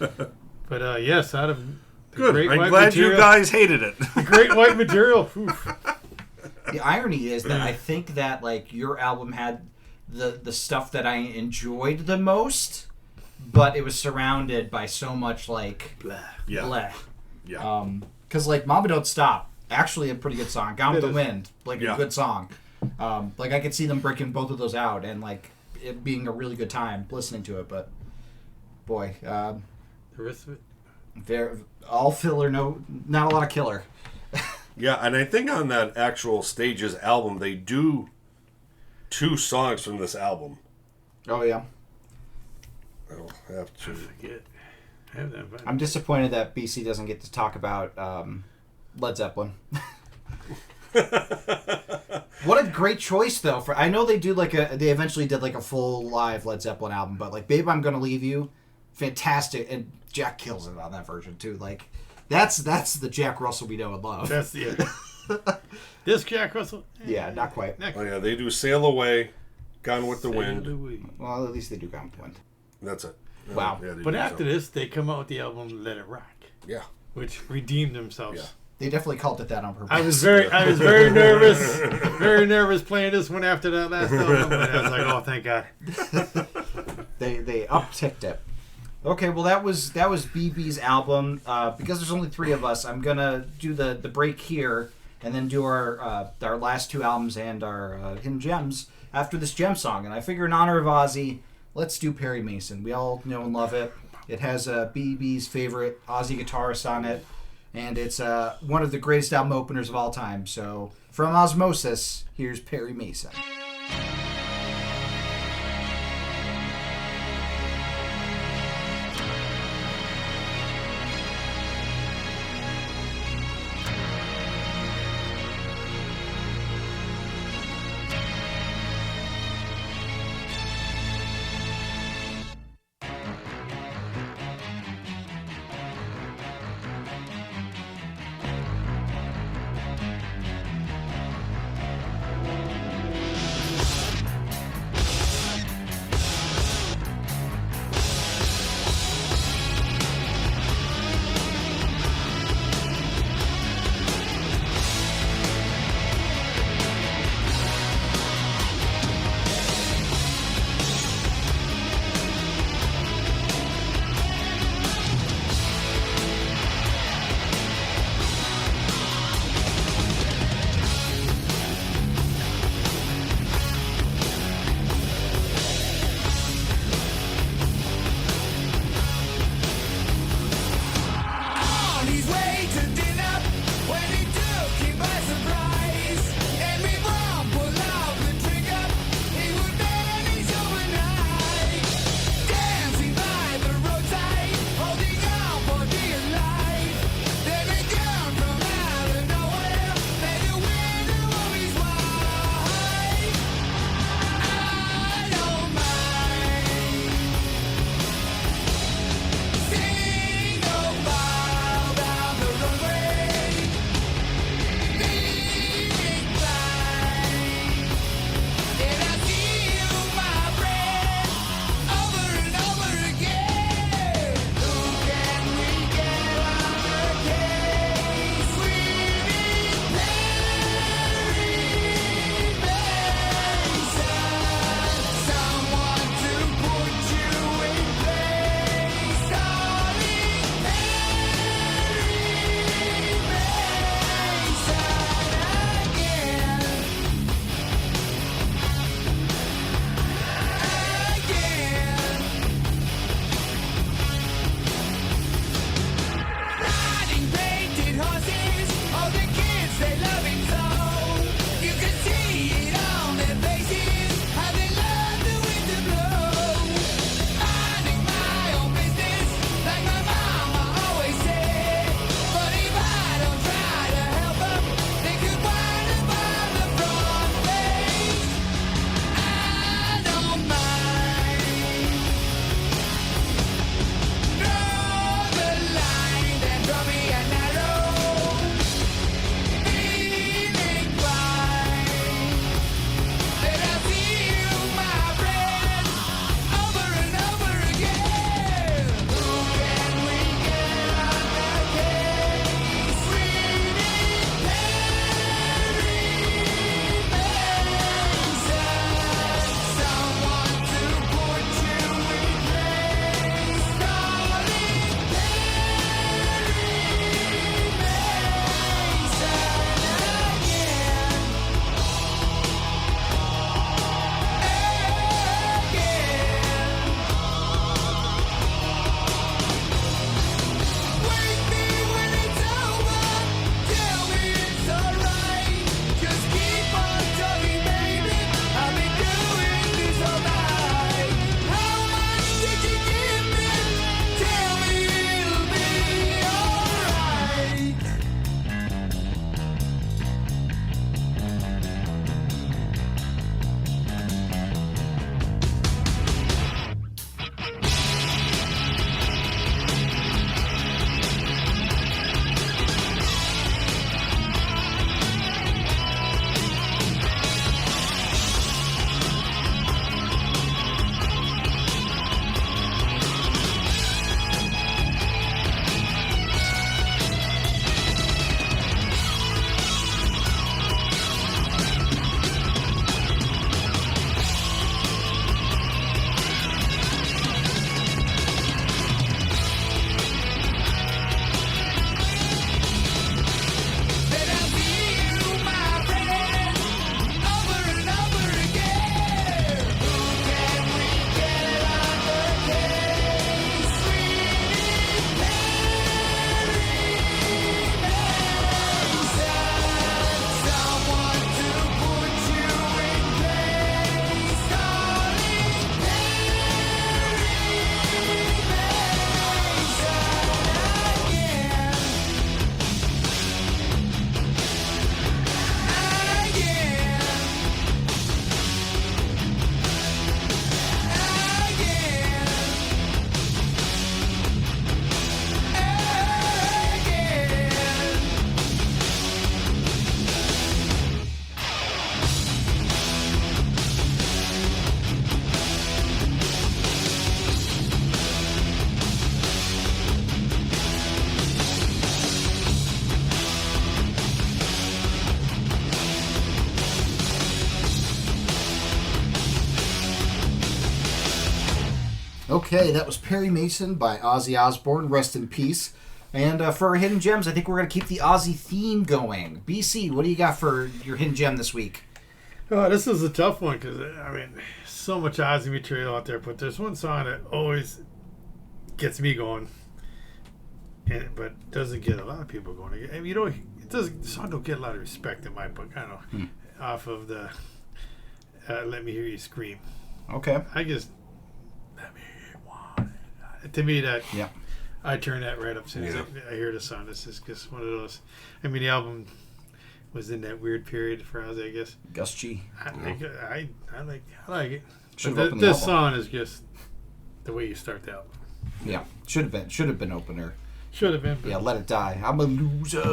S4: But yes, out of the
S3: Good.
S4: Great
S3: I'm
S4: White
S3: glad
S4: material,
S3: you guys hated it.
S4: the Great White material. Oof.
S2: The irony is that I think that like your album had the stuff that I enjoyed the most, but it was surrounded by so much like blah.
S3: Yeah.
S2: Because like Mama Don't Stop, actually a pretty good song. Gone with the Wind, like a good song. Like I could see them breaking both of those out and like it being a really good time listening to it. But boy,
S4: The rest of it.
S2: very all filler, not a lot of killer.
S3: Yeah, and I think on that actual Stages album, they do 2 songs from this album.
S2: Oh yeah.
S3: I'll have
S4: I
S3: to.
S4: forget. I have that.
S2: I'm disappointed that BC doesn't get to talk about Led Zeppelin. What a great choice, though. I know they do they eventually did like a full live Led Zeppelin album, but like Babe, I'm Gonna Leave You, fantastic, and Jack kills it on that version too. Like that's the Jack Russell we know and love.
S4: That's this Jack Russell.
S2: Yeah, not quite.
S3: Oh yeah, they do Sail Away, Gone with the Wind.
S2: Well, at least they do Gone with the Wind.
S3: That's it.
S2: Wow.
S3: Yeah,
S4: But after this, they come out with the album Let It Rock.
S3: Yeah.
S4: Which redeemed themselves.
S3: Yeah.
S2: They definitely called it that on purpose.
S4: I was very nervous playing this one after that last album. And I was like, oh, thank God.
S2: They upticked it. Okay, well that was BB's album. Because there's only 3 of us, I'm gonna do the break here and then do our last 2 albums and our hidden gems after this gem song. And I figure in honor of Ozzy, let's do Perry Mason. We all know and love it. It has BB's favorite Ozzy guitarist on it, and it's one of the greatest album openers of all time. So from Osmosis, here's Perry Mason. Okay, that was Perry Mason by Ozzy Osbourne. Rest in peace. And for our Hidden Gems, I think we're going to keep the Ozzy theme going. BC, what do you got for your Hidden Gem this week?
S4: Oh, this is a tough one because, so much Ozzy material out there, but there's one song that always gets me going, but doesn't get a lot of people going. The song don't get a lot of respect in my book. I don't know. Off of the Let Me Hear You Scream.
S2: Okay.
S4: Let me want it. To me, that...
S2: Yeah.
S4: I turn that right up as soon as I hear the song. This is just one of those. The album was in that weird period for Ozzy, I guess.
S2: Gus G.
S4: I like it.
S2: But
S4: this song is just the way you start the album.
S2: Yeah, should have been opener.
S4: Should have been.
S2: Yeah, Let It Die. I'm a loser.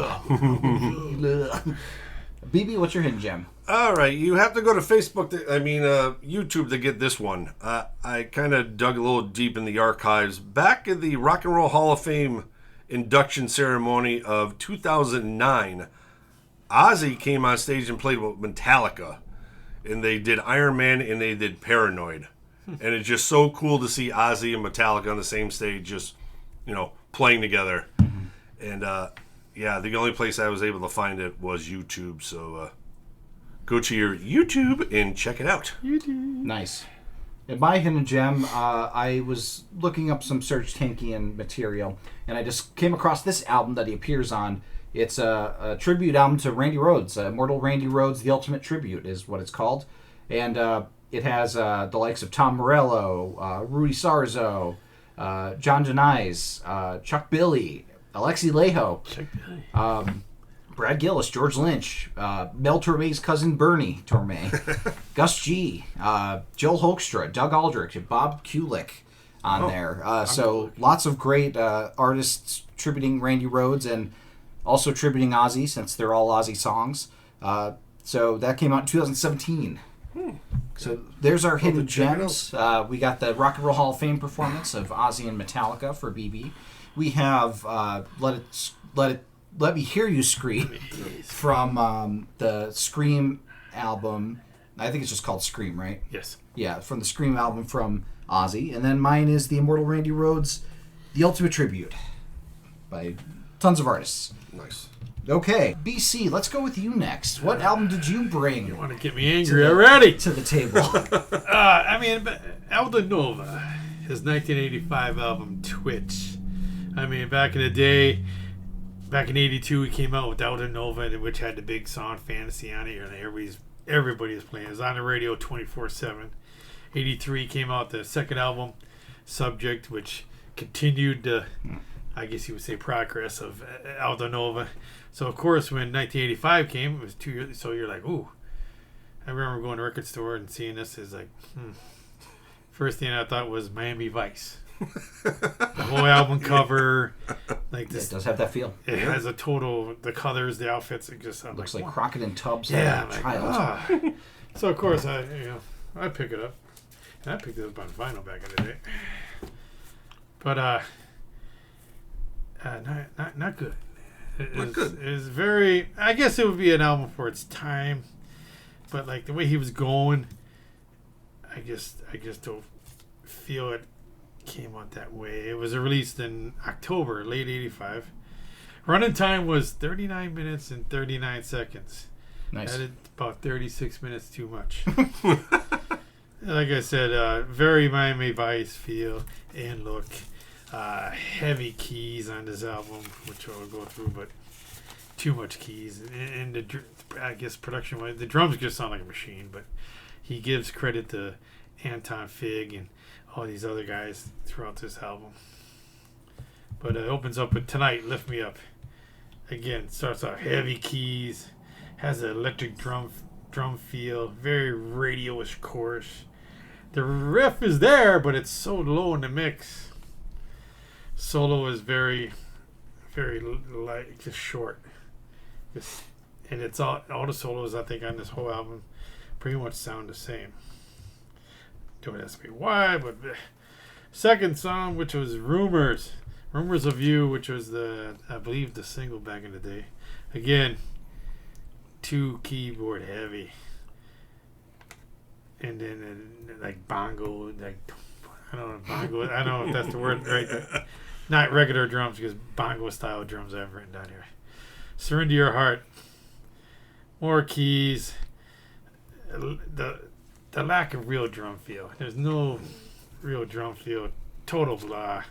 S2: BB, what's your Hidden Gem?
S3: All right, you have to go to Facebook, YouTube to get this one. I kind of dug a little deep in the archives. Back in the Rock and Roll Hall of Fame induction ceremony of 2009, Ozzy came on stage and played with Metallica. And they did Iron Man and they did Paranoid. And it's just so cool to see Ozzy and Metallica on the same stage just, playing together. And, the only place I was able to find it was YouTube, so go to your YouTube and check it out.
S2: Nice. In my Hidden Gem, I was looking up some Serge Tankian material, and I just came across this album that he appears on. It's a tribute album to Randy Rhoads. Immortal Randy Rhoads, The Ultimate Tribute is what it's called. And it has the likes of Tom Morello, Rudy Sarzo, John Denise, Chuck Billy, Alexi Laiho, Brad Gillis, George Lynch, Mel Torme's cousin Bernie Torme, Gus G, Joel Hoekstra, Doug Aldrich, and Bob Kulick on there. So lots of great artists tributing Randy Rhoads and also tributing Ozzy, since they're all Ozzy songs. So that came out in 2017. So there's our Hidden Gems. We got the Rock and Roll Hall of Fame performance of Ozzy and Metallica for BB. We have Let Me Hear You Scream from the Scream album. I think it's just called Scream, right?
S4: Yes.
S2: Yeah, from the Scream album from Ozzy. And then mine is the Immortal Randy Rhoads, The Ultimate Tribute by tons of artists.
S3: Nice.
S2: Okay, BC, let's go with you next. What album did you bring?
S4: You want to get me angry already?
S2: To the table.
S4: Aldo Nova, his 1985 album Twitch. Back in the day, back in '82, he came out with Aldo Nova, which had the big song Fantasy on it, and everybody was playing. It was on the radio 24/7. '83 came out the second album, Subject, which continued the, I guess you would say, progress of Aldo Nova. So, of course, when 1985 came, it was 2 years, so you're like, ooh. I remember going to a record store and seeing this. It's like, First thing I thought was Miami Vice. The whole album cover, like this.
S2: It does have that feel.
S4: It has a total, the colors, the outfits. It just
S2: looks like Crockett and Tubbs.
S4: Yeah,
S2: child.
S4: So of course I pick it up, and I picked it up on vinyl back in the day. But not good.
S3: Not good.
S4: It's very. I guess it would be an album for its time, but like the way he was going, I just don't feel it came out that way. It was released in October, late '85. Running time was 39 minutes and 39 seconds.
S2: Nice.
S4: Added about 36 minutes too much. Like I said, very Miami Vice feel and look. Heavy keys on this album, which I'll go through, but too much keys. And I guess production-wise, the drums just sound like a machine, but he gives credit to Anton Fig and all these other guys throughout this album. But it opens up with Tonight, Lift Me Up. Again, starts out heavy keys, has an electric drum feel, very radio-ish chorus. The riff is there, but it's so low in the mix. Solo is very, very light, just short. And it's all the solos, I think, on this whole album pretty much sound the same. Don't ask me why, but second song, which was Rumors of You, which was I believe the single back in the day. Again, too keyboard heavy. And then like bongo, like I don't know bongo. I don't know if that's the word right. Not regular drums, because bongo style drums I've written down here. Surrender Your Heart. More keys. The lack of real drum feel. There's no real drum feel. Total blah.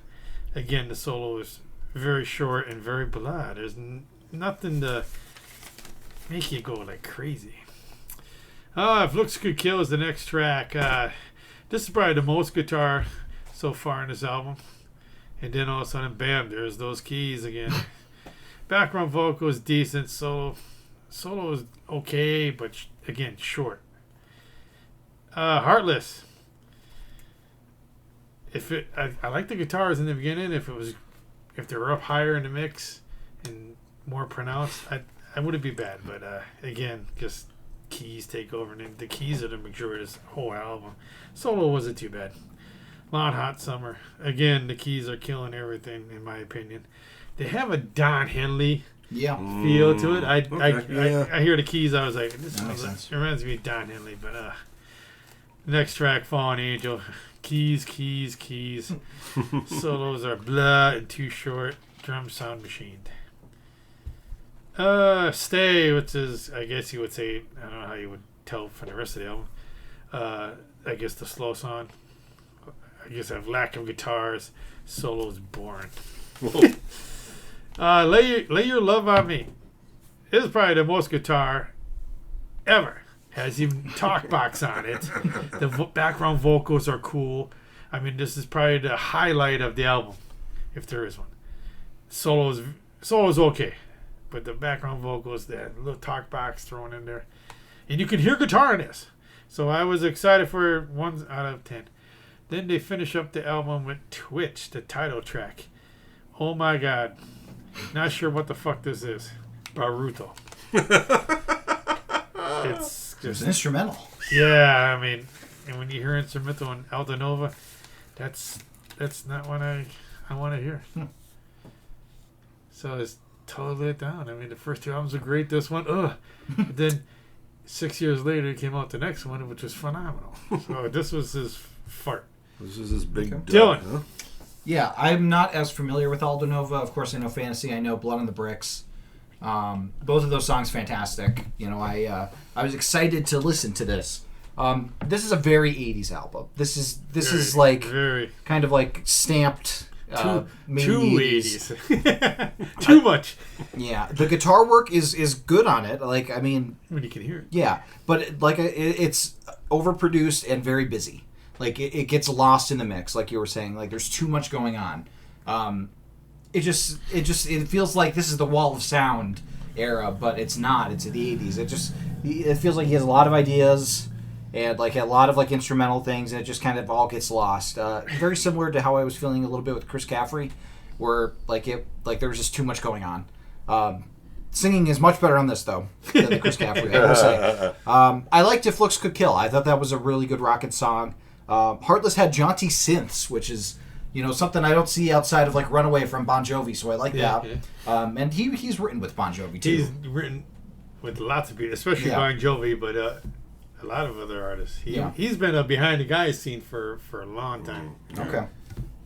S4: Again, the solo is very short and very blah. There's nothing to make you go like crazy. If Looks Could Kill is the next track. This is probably the most guitar so far in this album. And then all of a sudden, bam, there's those keys again. Background vocal is decent. Solo is okay, but again, short. Heartless. I like the guitars in the beginning. If they were up higher in the mix and more pronounced, I wouldn't be bad. But again, just keys take over, and the keys are the majority of this whole album. Solo wasn't too bad. Long Hot Summer. Again, the keys are killing everything, in my opinion. They have a Don Henley feel to it. I hear the keys, I was like, it reminds me of Don Henley. But next track, Fallen Angel. Keys. Solos are blah and too short. Drums sound machined. Stay, which is, I guess you would say, I don't know how you would tell from the rest of the album. I guess the slow song. I guess I have lack of guitars. Solo's boring. Lay Your Love on Me. This is probably the most guitar ever. Has even talk box on it. The background vocals are cool. I mean, this is probably the highlight of the album, if there is one. Solo's okay, but the background vocals, that little talk box thrown in there, and you can hear guitar in this. So I was excited for 1 out of 10. Then they finish up the album with Twitch, the title track. Oh my God. Not sure what the fuck this is. Baruto. It's
S2: an instrumental.
S4: Yeah, I mean, and when you hear instrumental on Aldo Nova, that's not what I want to hear. So it's totally let down. I mean, the first 2 albums are great. This one, But then 6 years later, it came out the next one, which was phenomenal. So this was his fart.
S3: This is his big
S4: Dylan.
S3: Huh?
S2: Yeah, I'm not as familiar with Aldo Nova. Of course, I know Fantasy. I know Blood on the Bricks. Both of those songs fantastic. You know, I was excited to listen to this. This is a very 80s album. This is like kind of like stamped
S4: too
S2: 80s.
S4: Too much.
S2: Yeah, the guitar work is good on it. Like, I mean,
S4: when you can hear it.
S2: Yeah, but it's overproduced and very busy. Like it gets lost in the mix, like you were saying. Like there's too much going on. It feels like this is the Wall of Sound era, but it's not. It's the 80s. It feels like he has a lot of ideas and like a lot of like instrumental things, and it just kind of all gets lost. Very similar to how I was feeling a little bit with Chris Caffrey, where there was just too much going on. Singing is much better on this though than the Chris Caffrey, I will say. I liked If Looks Could Kill. I thought that was a really good rockin' song. Heartless had jaunty synths, which is, you know, something I don't see outside of like Runaway from Bon Jovi, so I like that. Yeah. And he's written with Bon Jovi too.
S4: He's written with lots of people, especially Bon Jovi, but a lot of other artists. He's been a behind the guys scene for a long time.
S2: Okay.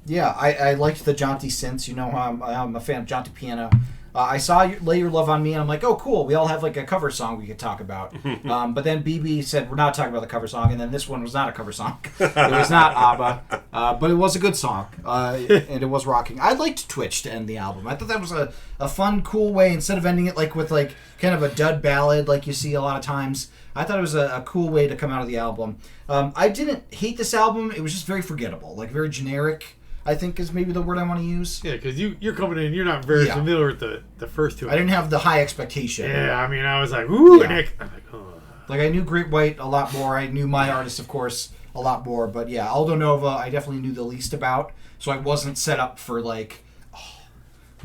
S2: Yeah, I liked the jaunty synths. You know, I'm a fan of jaunty piano. I saw Lay Your Love on Me, and I'm like, oh, cool. We all have like a cover song we could talk about. But then BB said, we're not talking about the cover song, and then this one was not a cover song. It was not ABBA, but it was a good song, and it was rocking. I liked Twitch to end the album. I thought that was a fun, cool way, instead of ending it like with like kind of a dud ballad like you see a lot of times. I thought it was a cool way to come out of the album. I didn't hate this album. It was just very forgettable, like very generic, I think is maybe the word I want to use.
S4: Yeah, because you're coming in, you're not very familiar with the first two.
S2: I didn't have the high expectation.
S4: Yeah, I mean, I was like, ooh, Nick. I'm like, oh.
S2: Like, I knew Great White a lot more. I knew my artist, of course, a lot more. But yeah, Aldo Nova, I definitely knew the least about. So I wasn't set up for, like,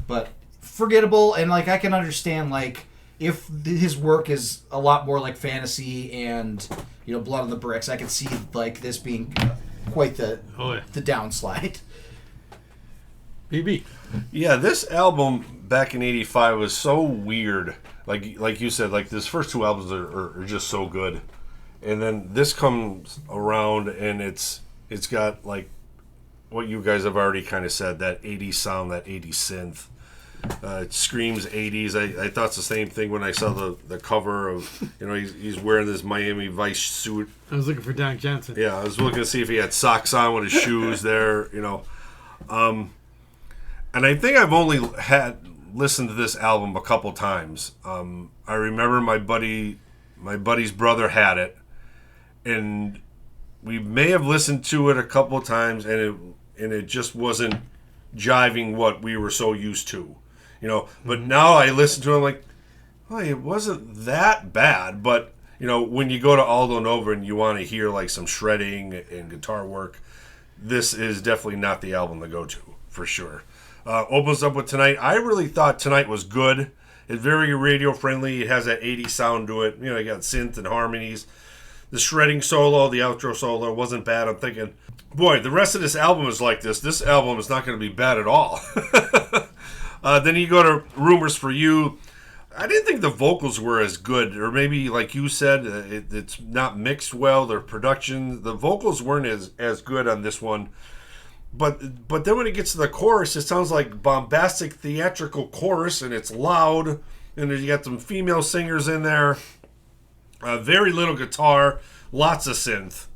S2: but forgettable. And, like, I can understand, like, if his work is a lot more like Fantasy and, you know, Blood on the Bricks, I can see, like, this being quite the downslide.
S4: BB.
S3: Yeah, this album back in '85 was so weird. Like you said, like this first 2 albums are just so good, and then this comes around and it's got like what you guys have already kind of said, that 80s sound, that 80s synth. It screams 80s. I thought it's the same thing when I saw the cover of, he's wearing this Miami Vice suit.
S4: I was looking for Don Johnson.
S3: Yeah, I was looking to see if he had socks on with his shoes there, And I think I've only listened to this album a couple times. I remember my buddy's brother had it, and we may have listened to it a couple times, and it just wasn't jiving what we were so used to. But now I listen to it, I'm like, well, it wasn't that bad. But, when you go to Aldo Nova and you want to hear like some shredding and guitar work, this is definitely not the album to go to, for sure. Opens up with Tonight. I really thought Tonight was good. It's very radio friendly. It has that 80s sound to it. You got synth and harmonies. The shredding solo, the outro solo wasn't bad. I'm thinking, boy, the rest of this album is like this. This album is not going to be bad at all. Then you go to Rumors for You. I didn't think the vocals were as good, or maybe like you said, it's not mixed well. Their production, the vocals weren't as good on this one. But then when it gets to the chorus, it sounds like bombastic theatrical chorus, and it's loud, and you got some female singers in there. Very little guitar, lots of synth.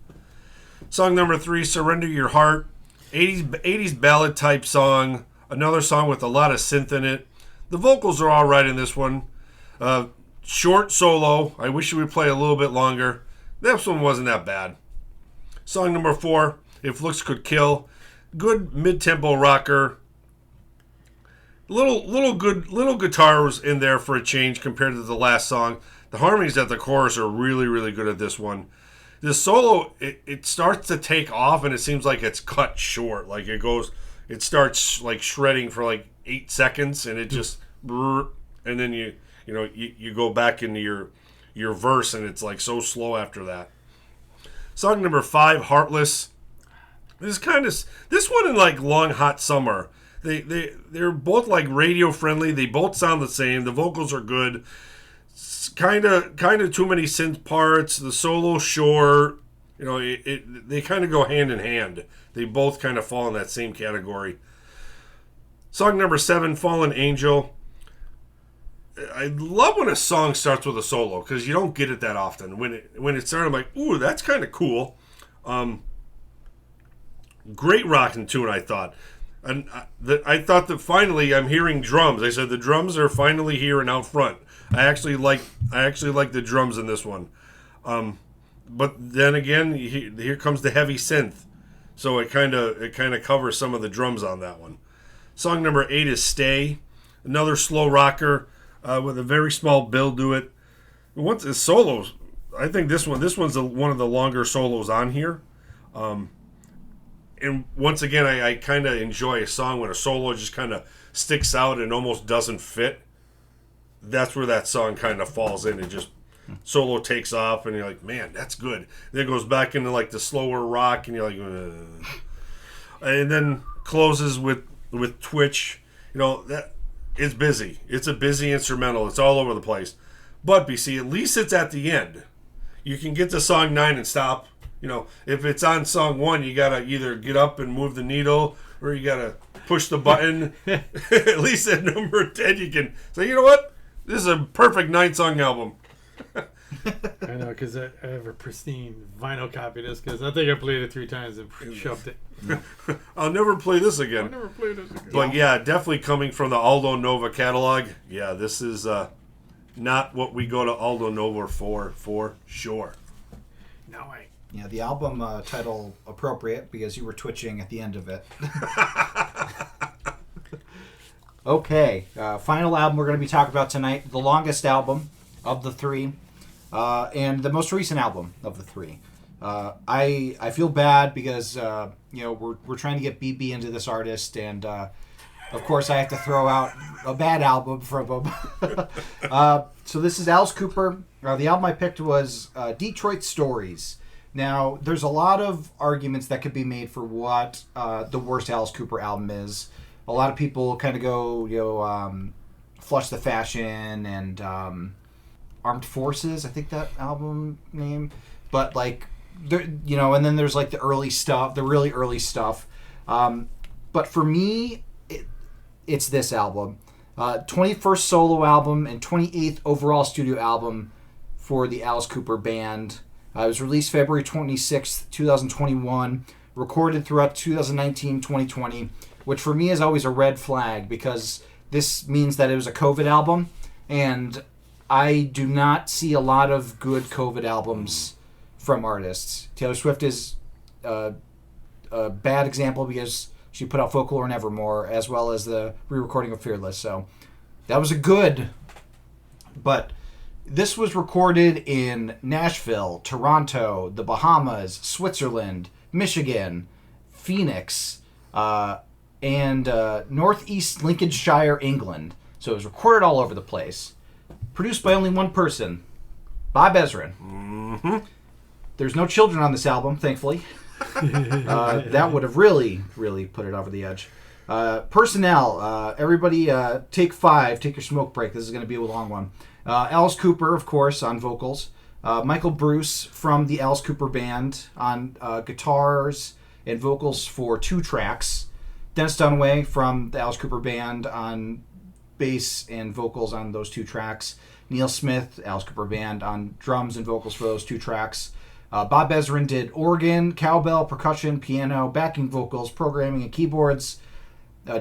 S3: Song number 3, Surrender Your Heart. 80s ballad type song. Another song with a lot of synth in it. The vocals are all right in this one. Short solo. I wish it would play a little bit longer. This one wasn't that bad. Song number 4, If Looks Could Kill. Good mid-tempo rocker. Little guitars in there for a change compared to the last song. The harmonies at the chorus are really, really good at this one. This solo, it starts to take off, and it seems like it's cut short. Like it starts like shredding for like 8 seconds, and it just, and then you go back into your verse, and it's like so slow after that. Song number 5, Heartless. This one in like Long Hot Summer. They're both like radio friendly. They both sound the same. The vocals are good. Kind of too many synth parts. The solo short. They kind of go hand in hand. They both kind of fall in that same category. Song number 7, Fallen Angel. I love when a song starts with a solo because you don't get it that often. When it started, I'm like, ooh, that's kind of cool. Great rocking tune, I thought. And I thought that finally I'm hearing drums. I said the drums are finally here and out front. I actually like the drums in this one. But then again, here comes the heavy synth. So it kind of covers some of the drums on that one. Song number 8 is Stay. Another slow rocker with a very small build to it. Once it's solos, I think this one's one of the longer solos on here. And once again, I kind of enjoy a song when a solo just kind of sticks out and almost doesn't fit. That's where that song kind of falls in. It just solo takes off, and you're like, man, that's good. Then it goes back into like the slower rock, and you're like, and then closes with Twitch. That it's busy. It's a busy instrumental. It's all over the place. But BC, at least it's at the end. You can get to song 9 and stop. If it's on song 1, you gotta either get up and move the needle, or you gotta push the button. At least at number 10, you can say, you know what? This is a perfect 9-song album.
S4: I know, because I have a pristine vinyl copy of this, because I think I played it 3 times and shoved it.
S3: I'll never play this again.
S4: I'll never play this again.
S3: But yeah, definitely coming from the Aldo Nova catalog. Yeah, this is not what we go to Aldo Nova for sure.
S4: No way.
S2: Yeah, the album title appropriate because you were twitching at the end of it. Okay, final album we're going to be talking about tonight. The longest album of the 3, and the most recent album of the 3. I feel bad because we're trying to get BB into this artist, and of course I have to throw out a bad album from him. So this is Alice Cooper. The album I picked was Detroit Stories. Now, there's a lot of arguments that could be made for what the worst Alice Cooper album is. A lot of people kind of go, Flush the Fashion and Armed Forces, I think that album name. But, and then there's, like, the early stuff, the really early stuff. But for me, it's this album. 21st solo album and 28th overall studio album for the Alice Cooper Band. It was released February 26th, 2021. Recorded throughout 2019-2020, which for me is always a red flag because this means that it was a COVID album, and I do not see a lot of good COVID albums from artists. Taylor Swift is a bad example because she put out Folklore and Evermore, as well as the re-recording of Fearless. So that was a good, but this was recorded in Nashville, Toronto, the Bahamas, Switzerland, Michigan, Phoenix, and Northeast Lincolnshire, England. So it was recorded all over the place. Produced by only one person, Bob Ezrin.
S3: Mm-hmm.
S2: There's no children on this album, thankfully. That would have really, really put it over the edge. Personnel, everybody take 5, take your smoke break. This is going to be a long one. Alice Cooper, of course, on vocals. Michael Bruce from the Alice Cooper Band on guitars and vocals for 2 tracks. Dennis Dunaway from the Alice Cooper Band on bass and vocals on those 2 tracks. Neil Smith, Alice Cooper Band, on drums and vocals for those 2 tracks. Bob Ezrin did organ, cowbell, percussion, piano, backing vocals, programming, and keyboards.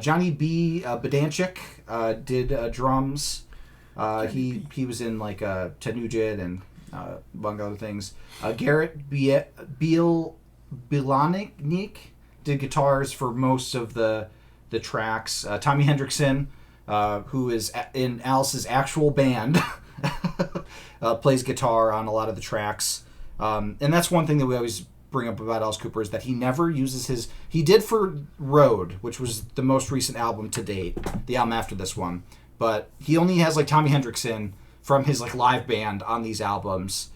S2: Johnny B. Bedanchik did drums. He was in like Ted Nugent and among other things. Garrett Bielanik did guitars for most of the tracks. Tommy Hendrickson, who is in Alice's actual band, plays guitar on a lot of the tracks. And that's one thing that we always bring up about Alice Cooper is that he never uses his... He did for Road, which was the most recent album to date, the album after this one. But he only has like Tommy Hendrickson from his like live band on these albums,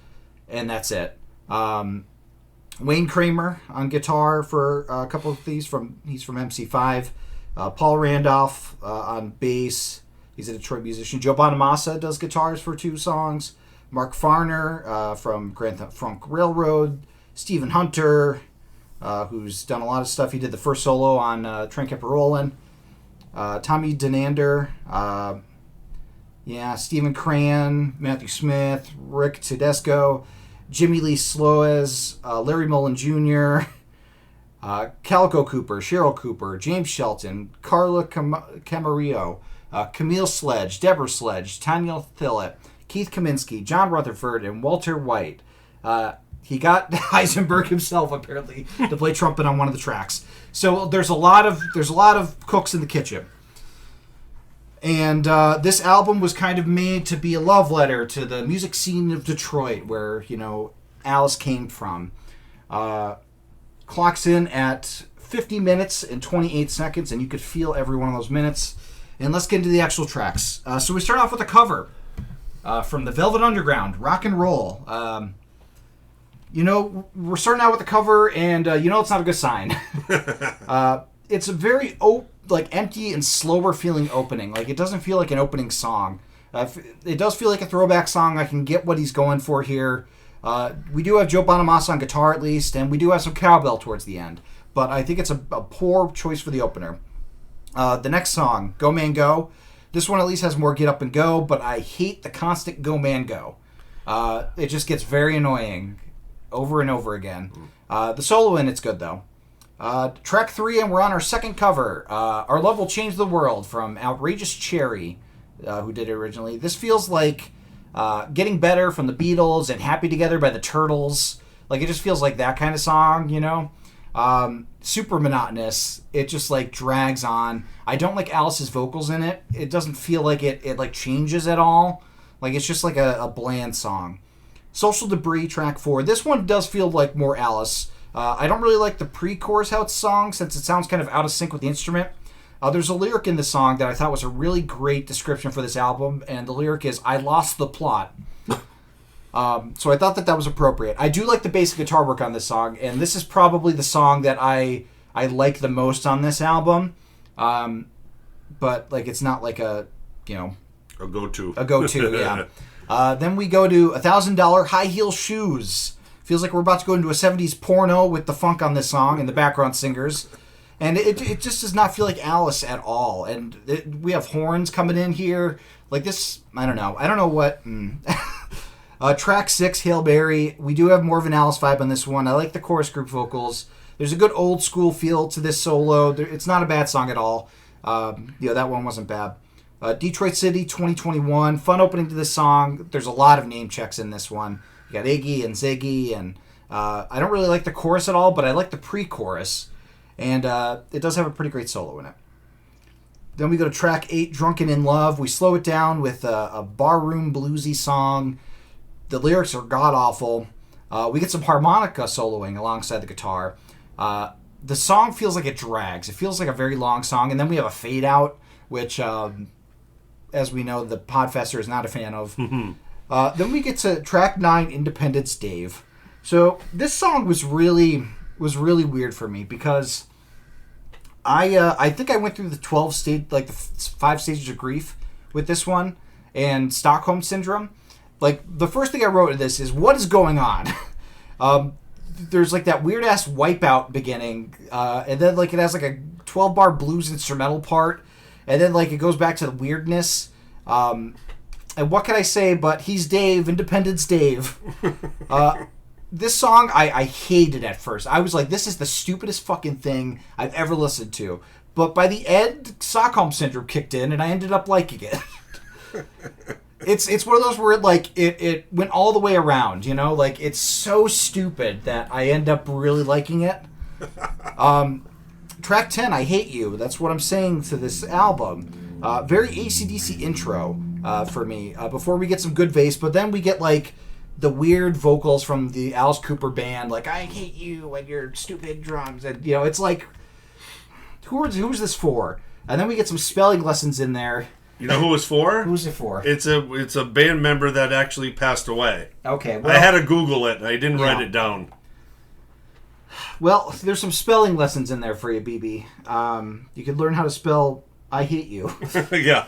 S2: and that's it. Wayne Kramer on guitar for a couple of these. He's from MC5. Paul Randolph on bass. He's a Detroit musician. Joe Bonamassa does guitars for 2 songs. Mark Farner from Grand Funk Railroad. Stephen Hunter, who's done a lot of stuff. He did the first solo on Train Kept Rollin'. Tommy Denander. Stephen Cran, Matthew Smith, Rick Tedesco, Jimmy Lee Sloas, Larry Mullen Jr., Calico Cooper, Cheryl Cooper, James Shelton, Carla Camarillo, Camille Sledge, Deborah Sledge, Tanya Thillett, Keith Kaminsky, John Rutherford, and Walter White. He got Heisenberg himself apparently to play trumpet on one of the tracks. So there's a lot of cooks in the kitchen. And this album was kind of made to be a love letter to the music scene of Detroit, where Alice came from. Clocks in at 50 minutes and 28 seconds, and you could feel every one of those minutes. And let's get into the actual tracks. So we start off with a cover from the Velvet Underground, Rock and Roll. We're starting out with the cover, and it's not a good sign. It's a very empty and slower feeling opening. Like, it doesn't feel like an opening song. It does feel like a throwback song. I can get what he's going for here. We do have Joe Bonamassa on guitar at least, and we do have some cowbell towards the end. But I think it's a poor choice for the opener. The next song, Go Man Go. This one at least has more get up and go, but I hate the constant Go Man Go. It just gets very annoying over and over again. The solo in it's good though. Track 3, and we're on our second cover. Our Love Will Change the World from Outrageous Cherry, who did it originally. This feels like Getting Better from the Beatles and Happy Together by the Turtles. Like, it just feels like that kind of song, super monotonous. It just drags on. I don't like Alice's vocals in it. It doesn't feel like it changes at all. Like, it's just like a bland song. Social Debris, track 4. This one does feel like more Alice. I don't really like the pre-chorus how it's sung, since it sounds kind of out of sync with the instrument. There's a lyric in the song that I thought was a really great description for this album, and the lyric is, "I lost the plot." So I thought that was appropriate. I do like the bass guitar work on this song, and this is probably the song that I like the most on this album. But it's not like a
S3: go-to.
S2: A go-to, yeah. Then we go to $1,000 High Heel Shoes. Feels like we're about to go into a 70s porno with the funk on this song and the background singers. And it just does not feel like Alice at all. And we have horns coming in here. Like this, I don't know what. Track 6, Hail Mary. We do have more of an Alice vibe on this one. I like the chorus group vocals. There's a good old school feel to this solo. It's not a bad song at all. That one wasn't bad. Detroit City 2021. Fun opening to this song. There's a lot of name checks in this one. You got Iggy and Ziggy. And I don't really like the chorus at all, but I like the pre-chorus. And it does have a pretty great solo in it. Then we go to track 8, Drunken in Love. We slow it down with a barroom bluesy song. The lyrics are god-awful. We get some harmonica soloing alongside the guitar. The song feels like it drags. It feels like a very long song. And then we have a fade-out, which, as we know, the Podfester is not a fan of. Then we get to track 9, Independence Dave. So this song was really weird for me because I think I went through the 12 stage, like the 5 stages of grief with this one and Stockholm Syndrome. Like, the first thing I wrote in this is, what is going on? There's, like, that weird-ass Wipeout beginning, and then, like, it has, like, a 12-bar blues instrumental part, and then, like, it goes back to the weirdness. And what can I say but he's Dave, Independence Dave. This song, I hated at first. I was like, this is the stupidest fucking thing I've ever listened to. But by the end, Stockholm Syndrome kicked in, and I ended up liking it. It's one of those where it went all the way around, you know? Like, it's so stupid that I end up really liking it. Track 10, I Hate You. That's what I'm saying to this album. Very AC/DC intro for me. Before we get some good bass, but then we get, like, the weird vocals from the Alice Cooper band. Like, I hate you and your stupid drums. And, you know, it's like, who's this for? And then we get some spelling lessons in there.
S3: You know who it's for?
S2: Who's it for?
S3: It's a band member that actually passed away.
S2: Okay. Well,
S3: I had to Google it, and I didn't write it down.
S2: Well, there's some spelling lessons in there for you, BB. You can learn how to spell I hate you.
S3: Yeah.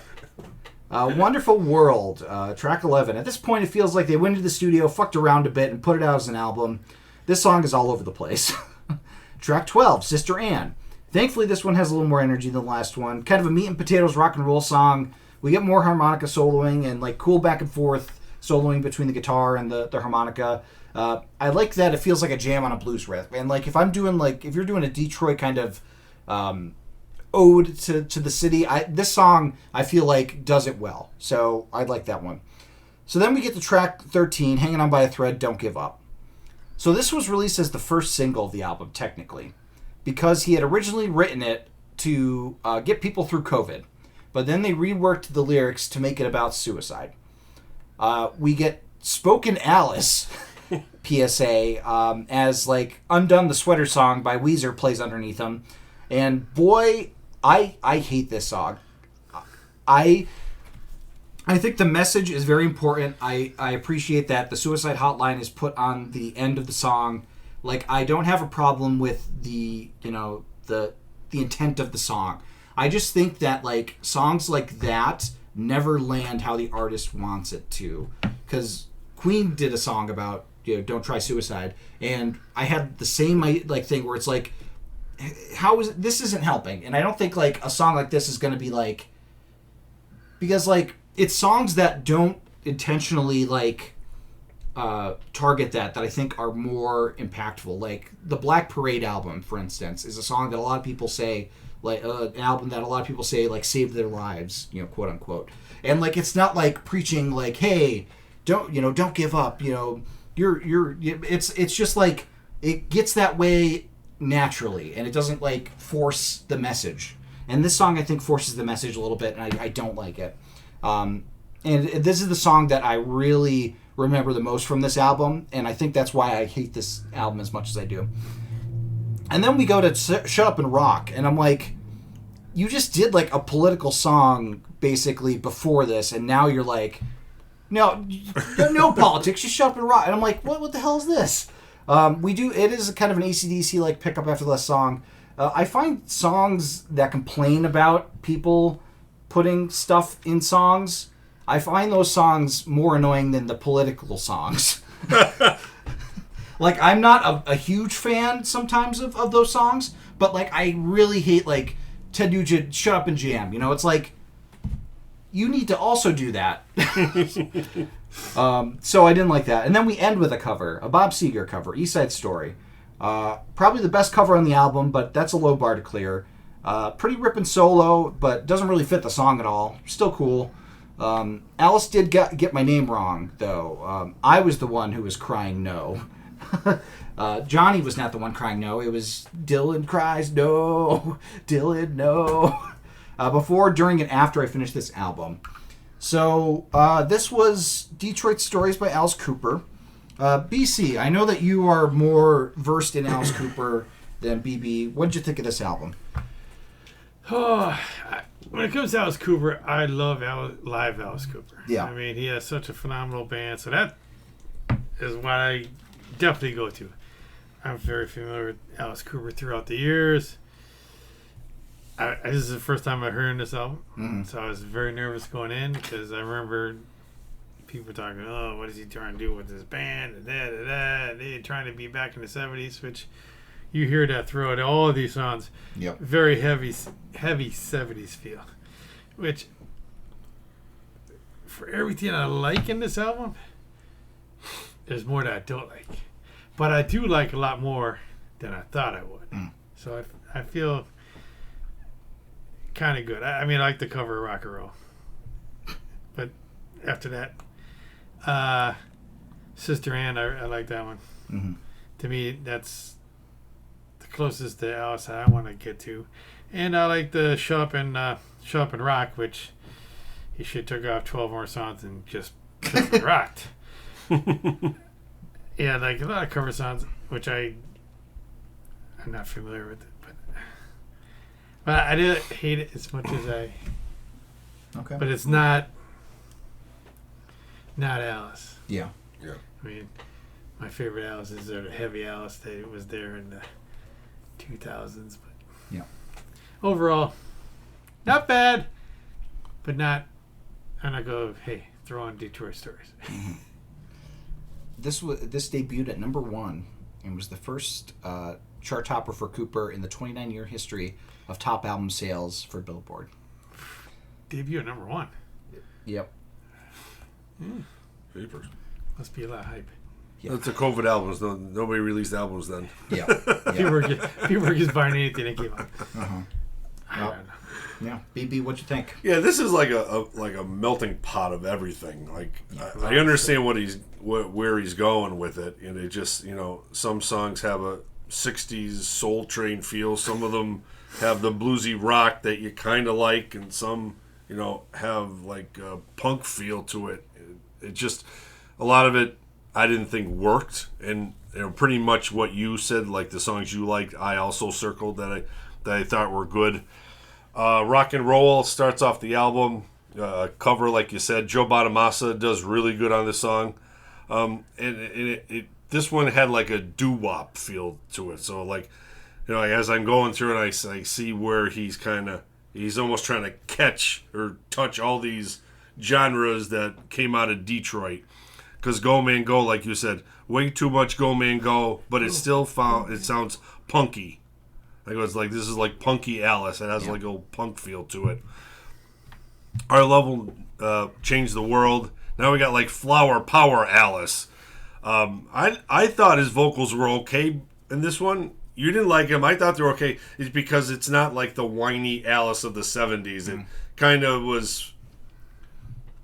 S2: Wonderful World, track 11. At this point, it feels like they went into the studio, fucked around a bit, and put it out as an album. This song is all over the place. Track 12, Sister Ann. Thankfully, this one has a little more energy than the last one. Kind of a meat and potatoes rock and roll song. We get more harmonica soloing and like cool back and forth soloing between the guitar and the harmonica. I like that it feels like a jam on a blues riff. And like if you're doing a Detroit kind of ode to the city, this song I feel like does it well. So I like that one. So then we get to track 13, Hanging On By a Thread, Don't Give Up. So this was released as the first single of the album, technically, because he had originally written it to get people through COVID. But then they reworked the lyrics to make it about suicide. We get Spoken Alice, PSA, as like Undone the Sweater Song by Weezer plays underneath them. And boy, I hate this song. I think the message is very important. I appreciate that the suicide hotline is put on the end of the song. Like, I don't have a problem with the intent of the song. I just think that, like, songs like that never land how the artist wants it to. Because Queen did a song about, don't try suicide. And I had the same, like, thing where it's like, this isn't helping. And I don't think, like, a song like this is going to be, like, because, like, it's songs that don't intentionally, like, target that I think are more impactful. Like the Black Parade album, for instance, is a song that a lot of people say, like an album that a lot of people say like saved their lives, quote unquote. And like it's not like preaching like, hey, don't give up, it's just like it gets that way naturally and it doesn't like force the message. And this song I think forces the message a little bit and I don't like it. And this is the song that I really remember the most from this album, and I think that's why I hate this album as much as I do. And then we go to Shut Up and Rock, and I'm like, you just did like a political song basically before this, and now you're like, no politics, just shut up and rock. And I'm like, what the hell is this? It is kind of an AC/DC like pickup after the last song. I find songs that complain about people putting stuff in songs, I find those songs more annoying than the political songs. Like, I'm not a huge fan sometimes of those songs, but, like, I really hate, like, Ted Nugent, Shut Up and Jam. You know, it's like, you need to also do that. So I didn't like that. And then we end with a cover, a Bob Seger cover, East Side Story. Probably the best cover on the album, but that's a low bar to clear. Pretty ripping solo, but doesn't really fit the song at all. Still cool. Alice did get my name wrong, though. I was the one who was crying no. Johnny was not the one crying no. It was Dylan cries no. Dylan no. Before, during, and after I finished this album. So this was Detroit Stories by Alice Cooper. BC, I know that you are more versed in Alice Cooper than BB. What did you think of this album?
S4: When it comes to Alice Cooper, I love live Alice Cooper.
S2: Yeah.
S4: I mean, he has such a phenomenal band, so that is what I definitely go to. I'm very familiar with Alice Cooper throughout the years. This is the first time I heard this album, so I was very nervous going in because I remember people talking, oh, what is he trying to do with this band? And they're trying to be back in the 70s, which you hear that throughout all of these songs.
S2: Yep.
S4: Very heavy 70s feel. Which, for everything I like in this album, there's more that I don't like. But I do like a lot more than I thought I would. So I feel kind of good. I mean, I like the cover of Rock and Roll. But after that, Sister Ann, I like that one.
S2: Mm-hmm.
S4: To me, that's the closest to Alice I want to get to. And I like the Show Up and Rock, which he should took off 12 more songs and just rocked. Yeah, like a lot of cover songs, which I'm not familiar with it, but I didn't hate it as much as I.
S2: Okay.
S4: But it's not Alice.
S2: Yeah.
S3: Yeah.
S4: I mean, my favorite Alice is the heavy Alice that was there in the 2000s, but
S2: yeah.
S4: Overall, not bad, but not. I'm not go. Hey, throw on Detroit Stories.
S2: Mm-hmm. This debuted at number 1 and was the first chart topper for Cooper in the 29-year history of top album sales for Billboard.
S4: Debut at number 1.
S2: Yep.
S3: Papers.
S4: Must be a lot of hype.
S2: Yeah.
S3: That's the COVID albums. Nobody released albums then.
S2: Yeah.
S4: People were just buying anything that came out.
S2: Uh-huh.
S4: I don't know.
S2: Yeah. BB, what'd you think?
S3: Yeah, this is like a melting pot of everything. Like I understand where he's going with it, and it just, some songs have a 60s Soul Train feel. Some of them have the bluesy rock that you kind of like, and some have like a punk feel to it. It just, a lot of it I didn't think worked, and pretty much what you said, like the songs you liked, I also circled that I thought were good. Rock and Roll starts off the album. Cover, like you said, Joe Bonamassa does really good on this song. And this one had like a doo-wop feel to it. So like, as I'm going through and I see where he's almost trying to catch or touch all these genres that came out of Detroit. Because Go Man Go, like you said, way too much Go Man Go, but it still sounds punky. It's like, this is like punky Alice. It has like a punk feel to it. Our Level changed the world. Now we got like Flower Power Alice. I thought his vocals were okay in this one. You didn't like him. I thought they were okay. It's because it's not like the whiny Alice of the 70s. It kind of was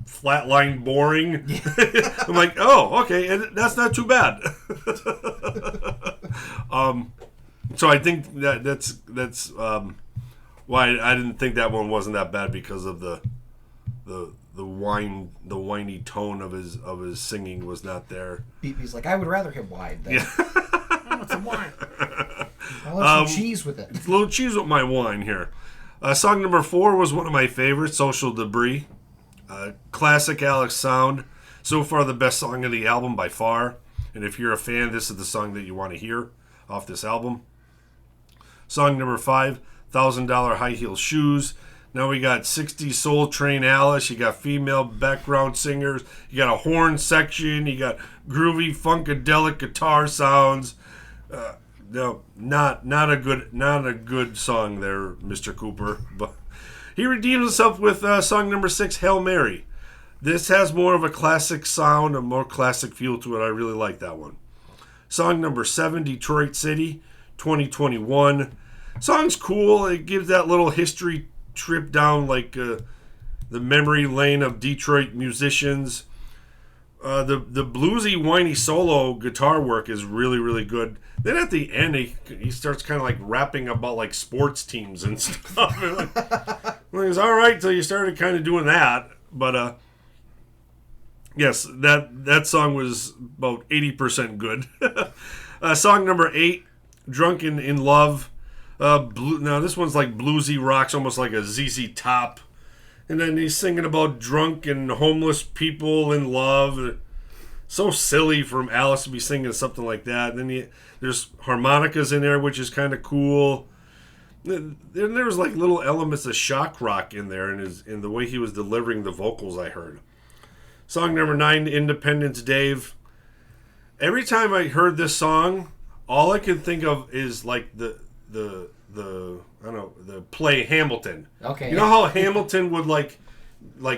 S3: flatline boring. I'm like, oh, okay, and that's not too bad. So I think that's why I didn't think that one wasn't that bad, because of the whiny tone of his singing was not there.
S2: BB's like, I would rather him wine than
S4: I want some wine.
S2: I'll have some cheese with it.
S3: A little cheese with my wine here. Song number 4 was one of my favorites, Social Debris. Classic Alex sound. So far the best song of the album by far. And if you're a fan, this is the song that you want to hear off this album. Song number 5, $1,000 High Heel Shoes. Now we got 60s Soul Train Alice. You got female background singers. You got a horn section. You got groovy funkadelic guitar sounds. No, not a good song there, Mr. Cooper. But he redeems himself with song number 6, Hail Mary. This has more of a classic sound, a more classic feel to it. I really like that one. Song number 7, Detroit City, 2021. Song's cool. It gives that little history trip down like the memory lane of Detroit musicians. The bluesy, whiny solo guitar work is really, really good. Then at the end, he starts kind of like rapping about like sports teams and stuff. Well, it was all right till you started kind of doing that. But yes, that song was about 80% good. Song number 8, Drunken in Love. Now this one's like bluesy rocks, almost like a ZZ Top. And then he's singing about drunk and homeless people in love. So silly from Alice to be singing something like that. And then there's harmonicas in there, which is kind of cool. Then there's like little elements of shock rock in there in the way he was delivering the vocals, I heard. Song number 9, Independence Dave. Every time I heard this song, all I can think of is like the I don't know, the play Hamilton.
S2: Okay.
S3: You know how Hamilton would like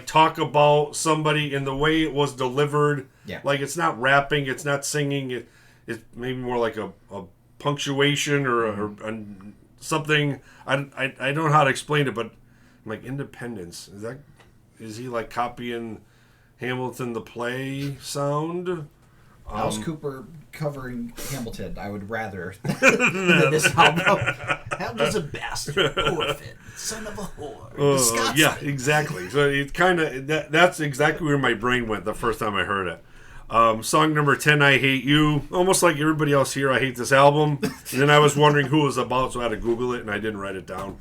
S3: talk about somebody in the way it was delivered?
S2: Yeah.
S3: Like it's not rapping, it's not singing, it's maybe more like a punctuation or something. I don't know how to explain it, but like Independence. Is he like copying Hamilton the play sound?
S2: Alice Cooper covering Hamilton, I would rather than this album. How does a bastard orphan, son of a whore?
S3: Yeah, exactly. So it kind of that's exactly where my brain went the first time I heard it. Song number 10, I Hate You. Almost like everybody else here, I hate this album. And then I was wondering who it was about, so I had to Google it, and I didn't write it down.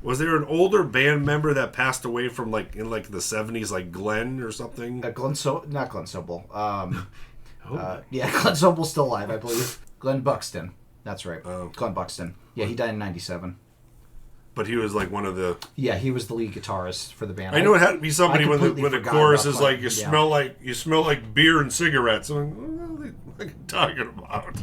S3: Was there an older band member that passed away from like in like the 70s, like Glenn or something?
S2: Not Glenn Sobel. Yeah, Glenn Sobel's still alive, I believe. Glenn Buxton. That's right. Glenn Buxton. Yeah, he died in 97.
S3: But he was like one of the...
S2: Yeah, he was the lead guitarist for the band.
S3: I know it had to be somebody when the chorus is like,
S2: you
S3: smell like beer and cigarettes. I'm like, what are they talking about?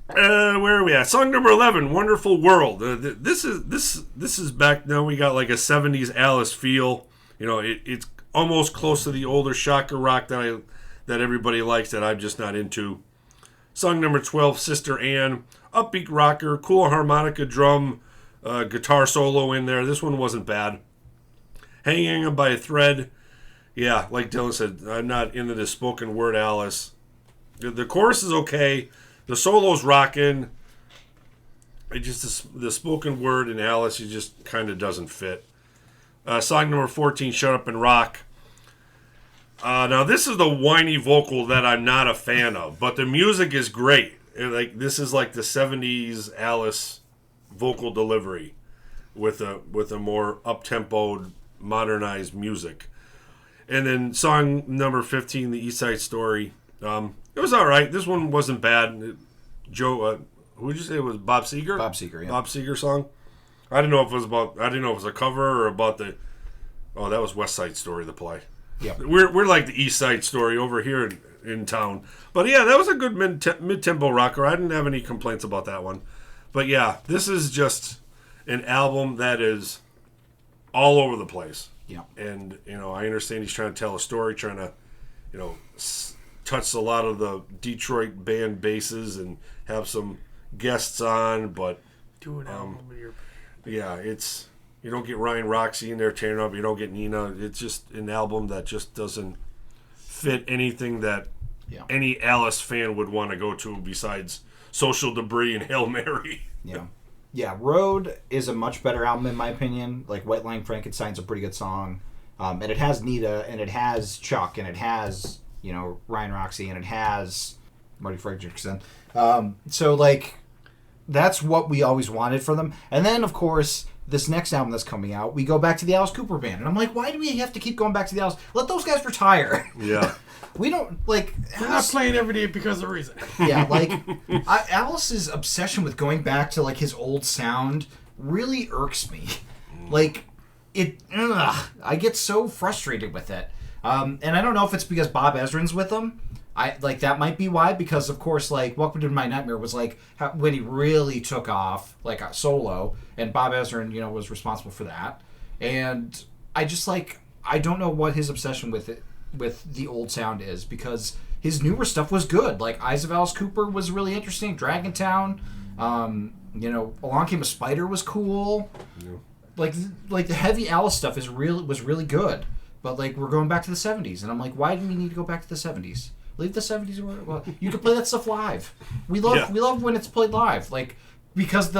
S3: Where are we at? Song number 11, Wonderful World. This is back now. We got like a 70s Alice feel. You know, it's almost close to the older shocker rock that everybody likes that I'm just not into. Song number 12, Sister Anne. Upbeat rocker, cool harmonica drum, guitar solo in there. This one wasn't bad. Hanging On by a Thread. Yeah, like Dylan said, I'm not into this spoken word Alice. The chorus is okay. The solo's rocking. The spoken word in Alice, it just kind of doesn't fit. Song number 14, Shut Up and Rock. Now, this is the whiny vocal that I'm not a fan of, but the music is great. Like this is like the 70s Alice vocal delivery with a more up-tempoed, modernized music. And then song number 15, The East Side Story. It was all right. This one wasn't bad. Joe, who did you say it was? Bob Seger?
S2: Bob Seger, yeah.
S3: Bob Seger song. I didn't know if it was a cover or about the. Oh, that was West Side Story, the play.
S2: Yeah,
S3: we're like the East Side Story over here in town. But yeah, that was a good mid-tempo rocker. I didn't have any complaints about that one. But yeah, this is just an album that is all over the place.
S2: Yeah.
S3: And, I understand he's trying to tell a story, trying to, touch a lot of the Detroit band bases and have some guests on, but...
S4: Do an album with your...
S3: Yeah, it's... You don't get Ryan Roxy in there tearing up. You don't get Nina. It's just an album that just doesn't fit anything that any Alice fan would want to go to besides Social Debris and Hail Mary.
S2: Yeah. Yeah, Road is a much better album in my opinion. Like White Line Frankenstein's a pretty good song. And it has Nita, and it has Chuck, and it has, Ryan Roxy, and it has Marty Fredrickson. So, like, that's what we always wanted from them. And then, of course... This next album that's coming out, we go back to the Alice Cooper Band. And I'm like, why do we have to keep going back to the Alice? Let those guys retire.
S3: Yeah.
S2: We don't, like...
S4: They're not playing every day because of reason.
S2: Yeah, like, Alice's obsession with going back to, like, his old sound really irks me. Like, I get so frustrated with it. And I don't know if it's because Bob Ezrin's with them. That might be why, because of course, like, Welcome to My Nightmare was like when he really took off, like, a solo, and Bob Ezrin, was responsible for that. And I just, like, I don't know what his obsession with the old sound is, because his newer stuff was good. Like, Eyes of Alice Cooper was really interesting. Dragontown, Along Came a Spider was cool. Yeah. Like the heavy Alice stuff was really good. But, like, we're going back to the 70s, and I'm like, why do we need to go back to the 70s? Leave the 70s where, well, you can play that stuff live. We love when it's played live, like, because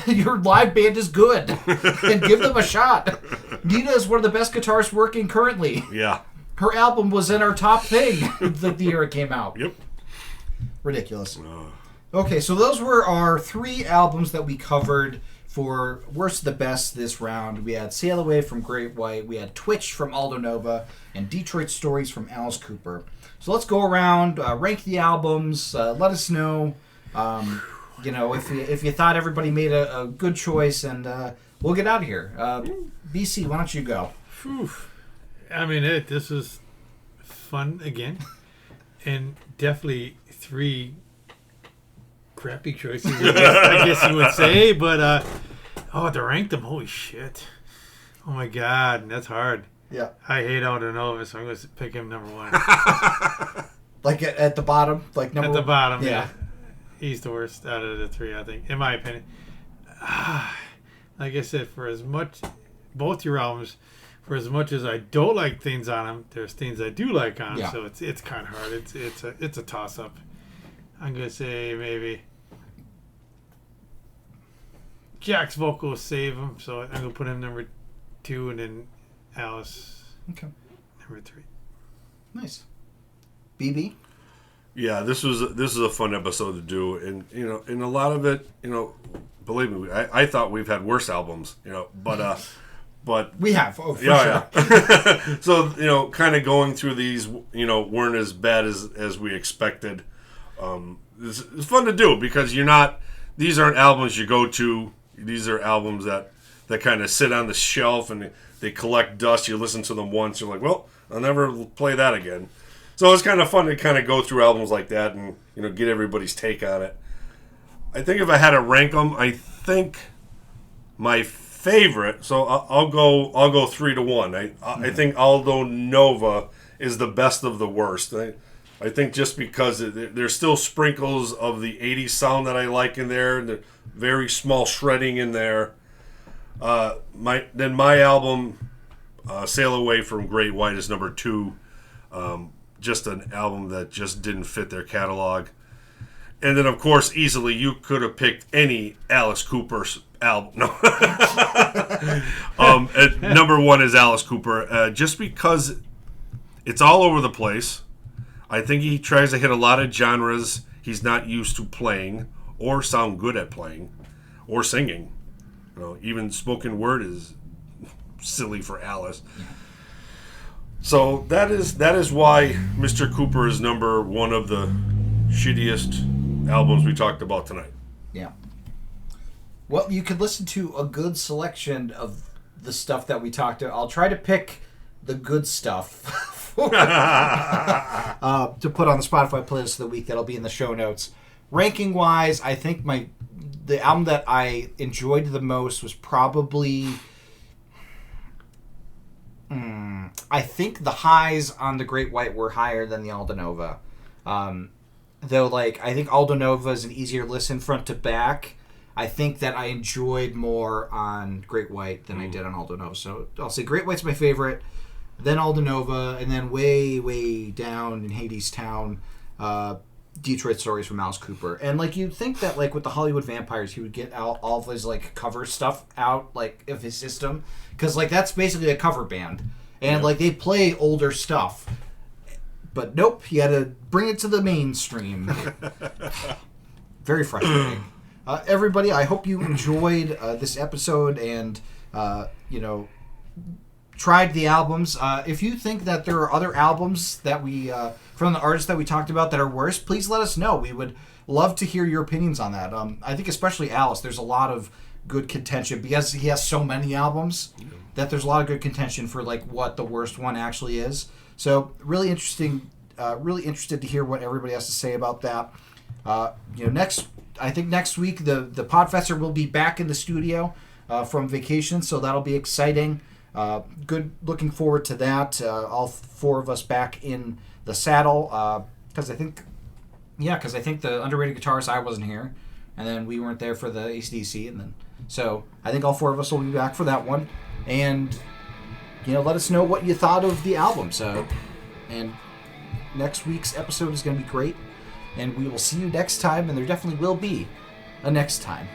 S2: your live band is good, and give them a shot. Nina is one of the best guitarists working currently.
S3: Yeah.
S2: Her album was in our top thing the year it came out.
S3: Yep.
S2: Ridiculous. Okay, so those were our 3 albums that we covered for Worst of the Best this round. We had Sail Away from Great White, we had Twitch from Aldo Nova, and Detroit Stories from Alice Cooper. So let's go around, rank the albums, let us know, if you thought everybody made a good choice, and we'll get out of here. BC, why don't you go?
S4: Whew. I mean, this was fun again, and definitely 3 crappy choices, I guess you would say, but to rank them, holy shit. Oh my god, that's hard.
S2: Yeah.
S4: I hate Aldo Nova, so I'm going to pick him number 1.
S2: Like at the bottom? Like number
S4: At the
S2: 1?
S4: bottom, yeah. He's the worst out of the 3, I think, in my opinion. Like I said, both your albums, for as much as I don't like things on them, there's things I do like on them, so it's kind of hard. It's a toss-up. I'm going to say maybe Jack's vocals save him, so I'm going to put him number 2, and then Alice number 3.
S2: Nice. BB?
S3: Yeah, this is a fun episode to do, and in a lot of it, believe me, I thought we've had worse albums, but
S2: we have, for sure.
S3: Yeah. So kind of going through these, weren't as bad as we expected. It's fun to do because these aren't albums you go to. These are albums that kind of sit on the shelf and they collect dust. You listen to them once, you're like, well, I'll never play that again. So it's kind of fun to kind of go through albums like that and get everybody's take on it. I think if I had to rank them, I think my favorite. So I'll go 3-1. I think Aldo Nova is the best of the worst. I think just because there's still sprinkles of the 80s sound that I like in there, the very small shredding in there. My album, Sail Away from Great White, is number 2. Just an album that just didn't fit their catalog. And then, of course, easily you could have picked any Alice Cooper's album. No. Number 1 is Alice Cooper, just because it's all over the place. I think he tries to hit a lot of genres he's not used to playing or sound good at playing or singing. Even spoken word is silly for Alice. So that is why Mr. Cooper is number 1 of the shittiest albums we talked about tonight.
S2: Yeah. Well, you could listen to a good selection of the stuff that we talked about. I'll try to pick the good stuff to put on the Spotify playlist of the week. That'll be in the show notes. Ranking wise, I think the album that I enjoyed the most was probably I think the highs on the Great White were higher than the Aldo Nova. Though, I think Aldo Nova is an easier listen front to back. I think that I enjoyed more on Great White than I did on Aldo Nova. So I'll say Great White's my favorite, then Aldo Nova, and then way, way down in Hades Town, Detroit Stories from Alice Cooper. And you'd think that with the Hollywood Vampires, he would get all of his cover stuff out of his system, because that's basically a cover band, and they play older stuff. But nope, he had to bring it to the mainstream. Very frustrating. Everybody, I hope you enjoyed this episode and tried the albums. If you think that there are other albums that we from the artists that we talked about that are worse, please let us know. We would love to hear your opinions on that. I think especially Alice, there's a lot of good contention because he has so many albums that there's a lot of good contention for like what the worst one actually is. So really interesting. Really interested to hear what everybody has to say about that. I think next week the Podfester will be back in the studio from vacation, so that'll be exciting. Good, looking forward to that. All four of us back in the saddle because I think the underrated guitarist, I wasn't here, and then we weren't there for the AC/DC, and then so I think all four of us will be back for that one, and let us know what you thought of the album. So, and next week's episode is going to be great, and we will see you next time, and there definitely will be a next time.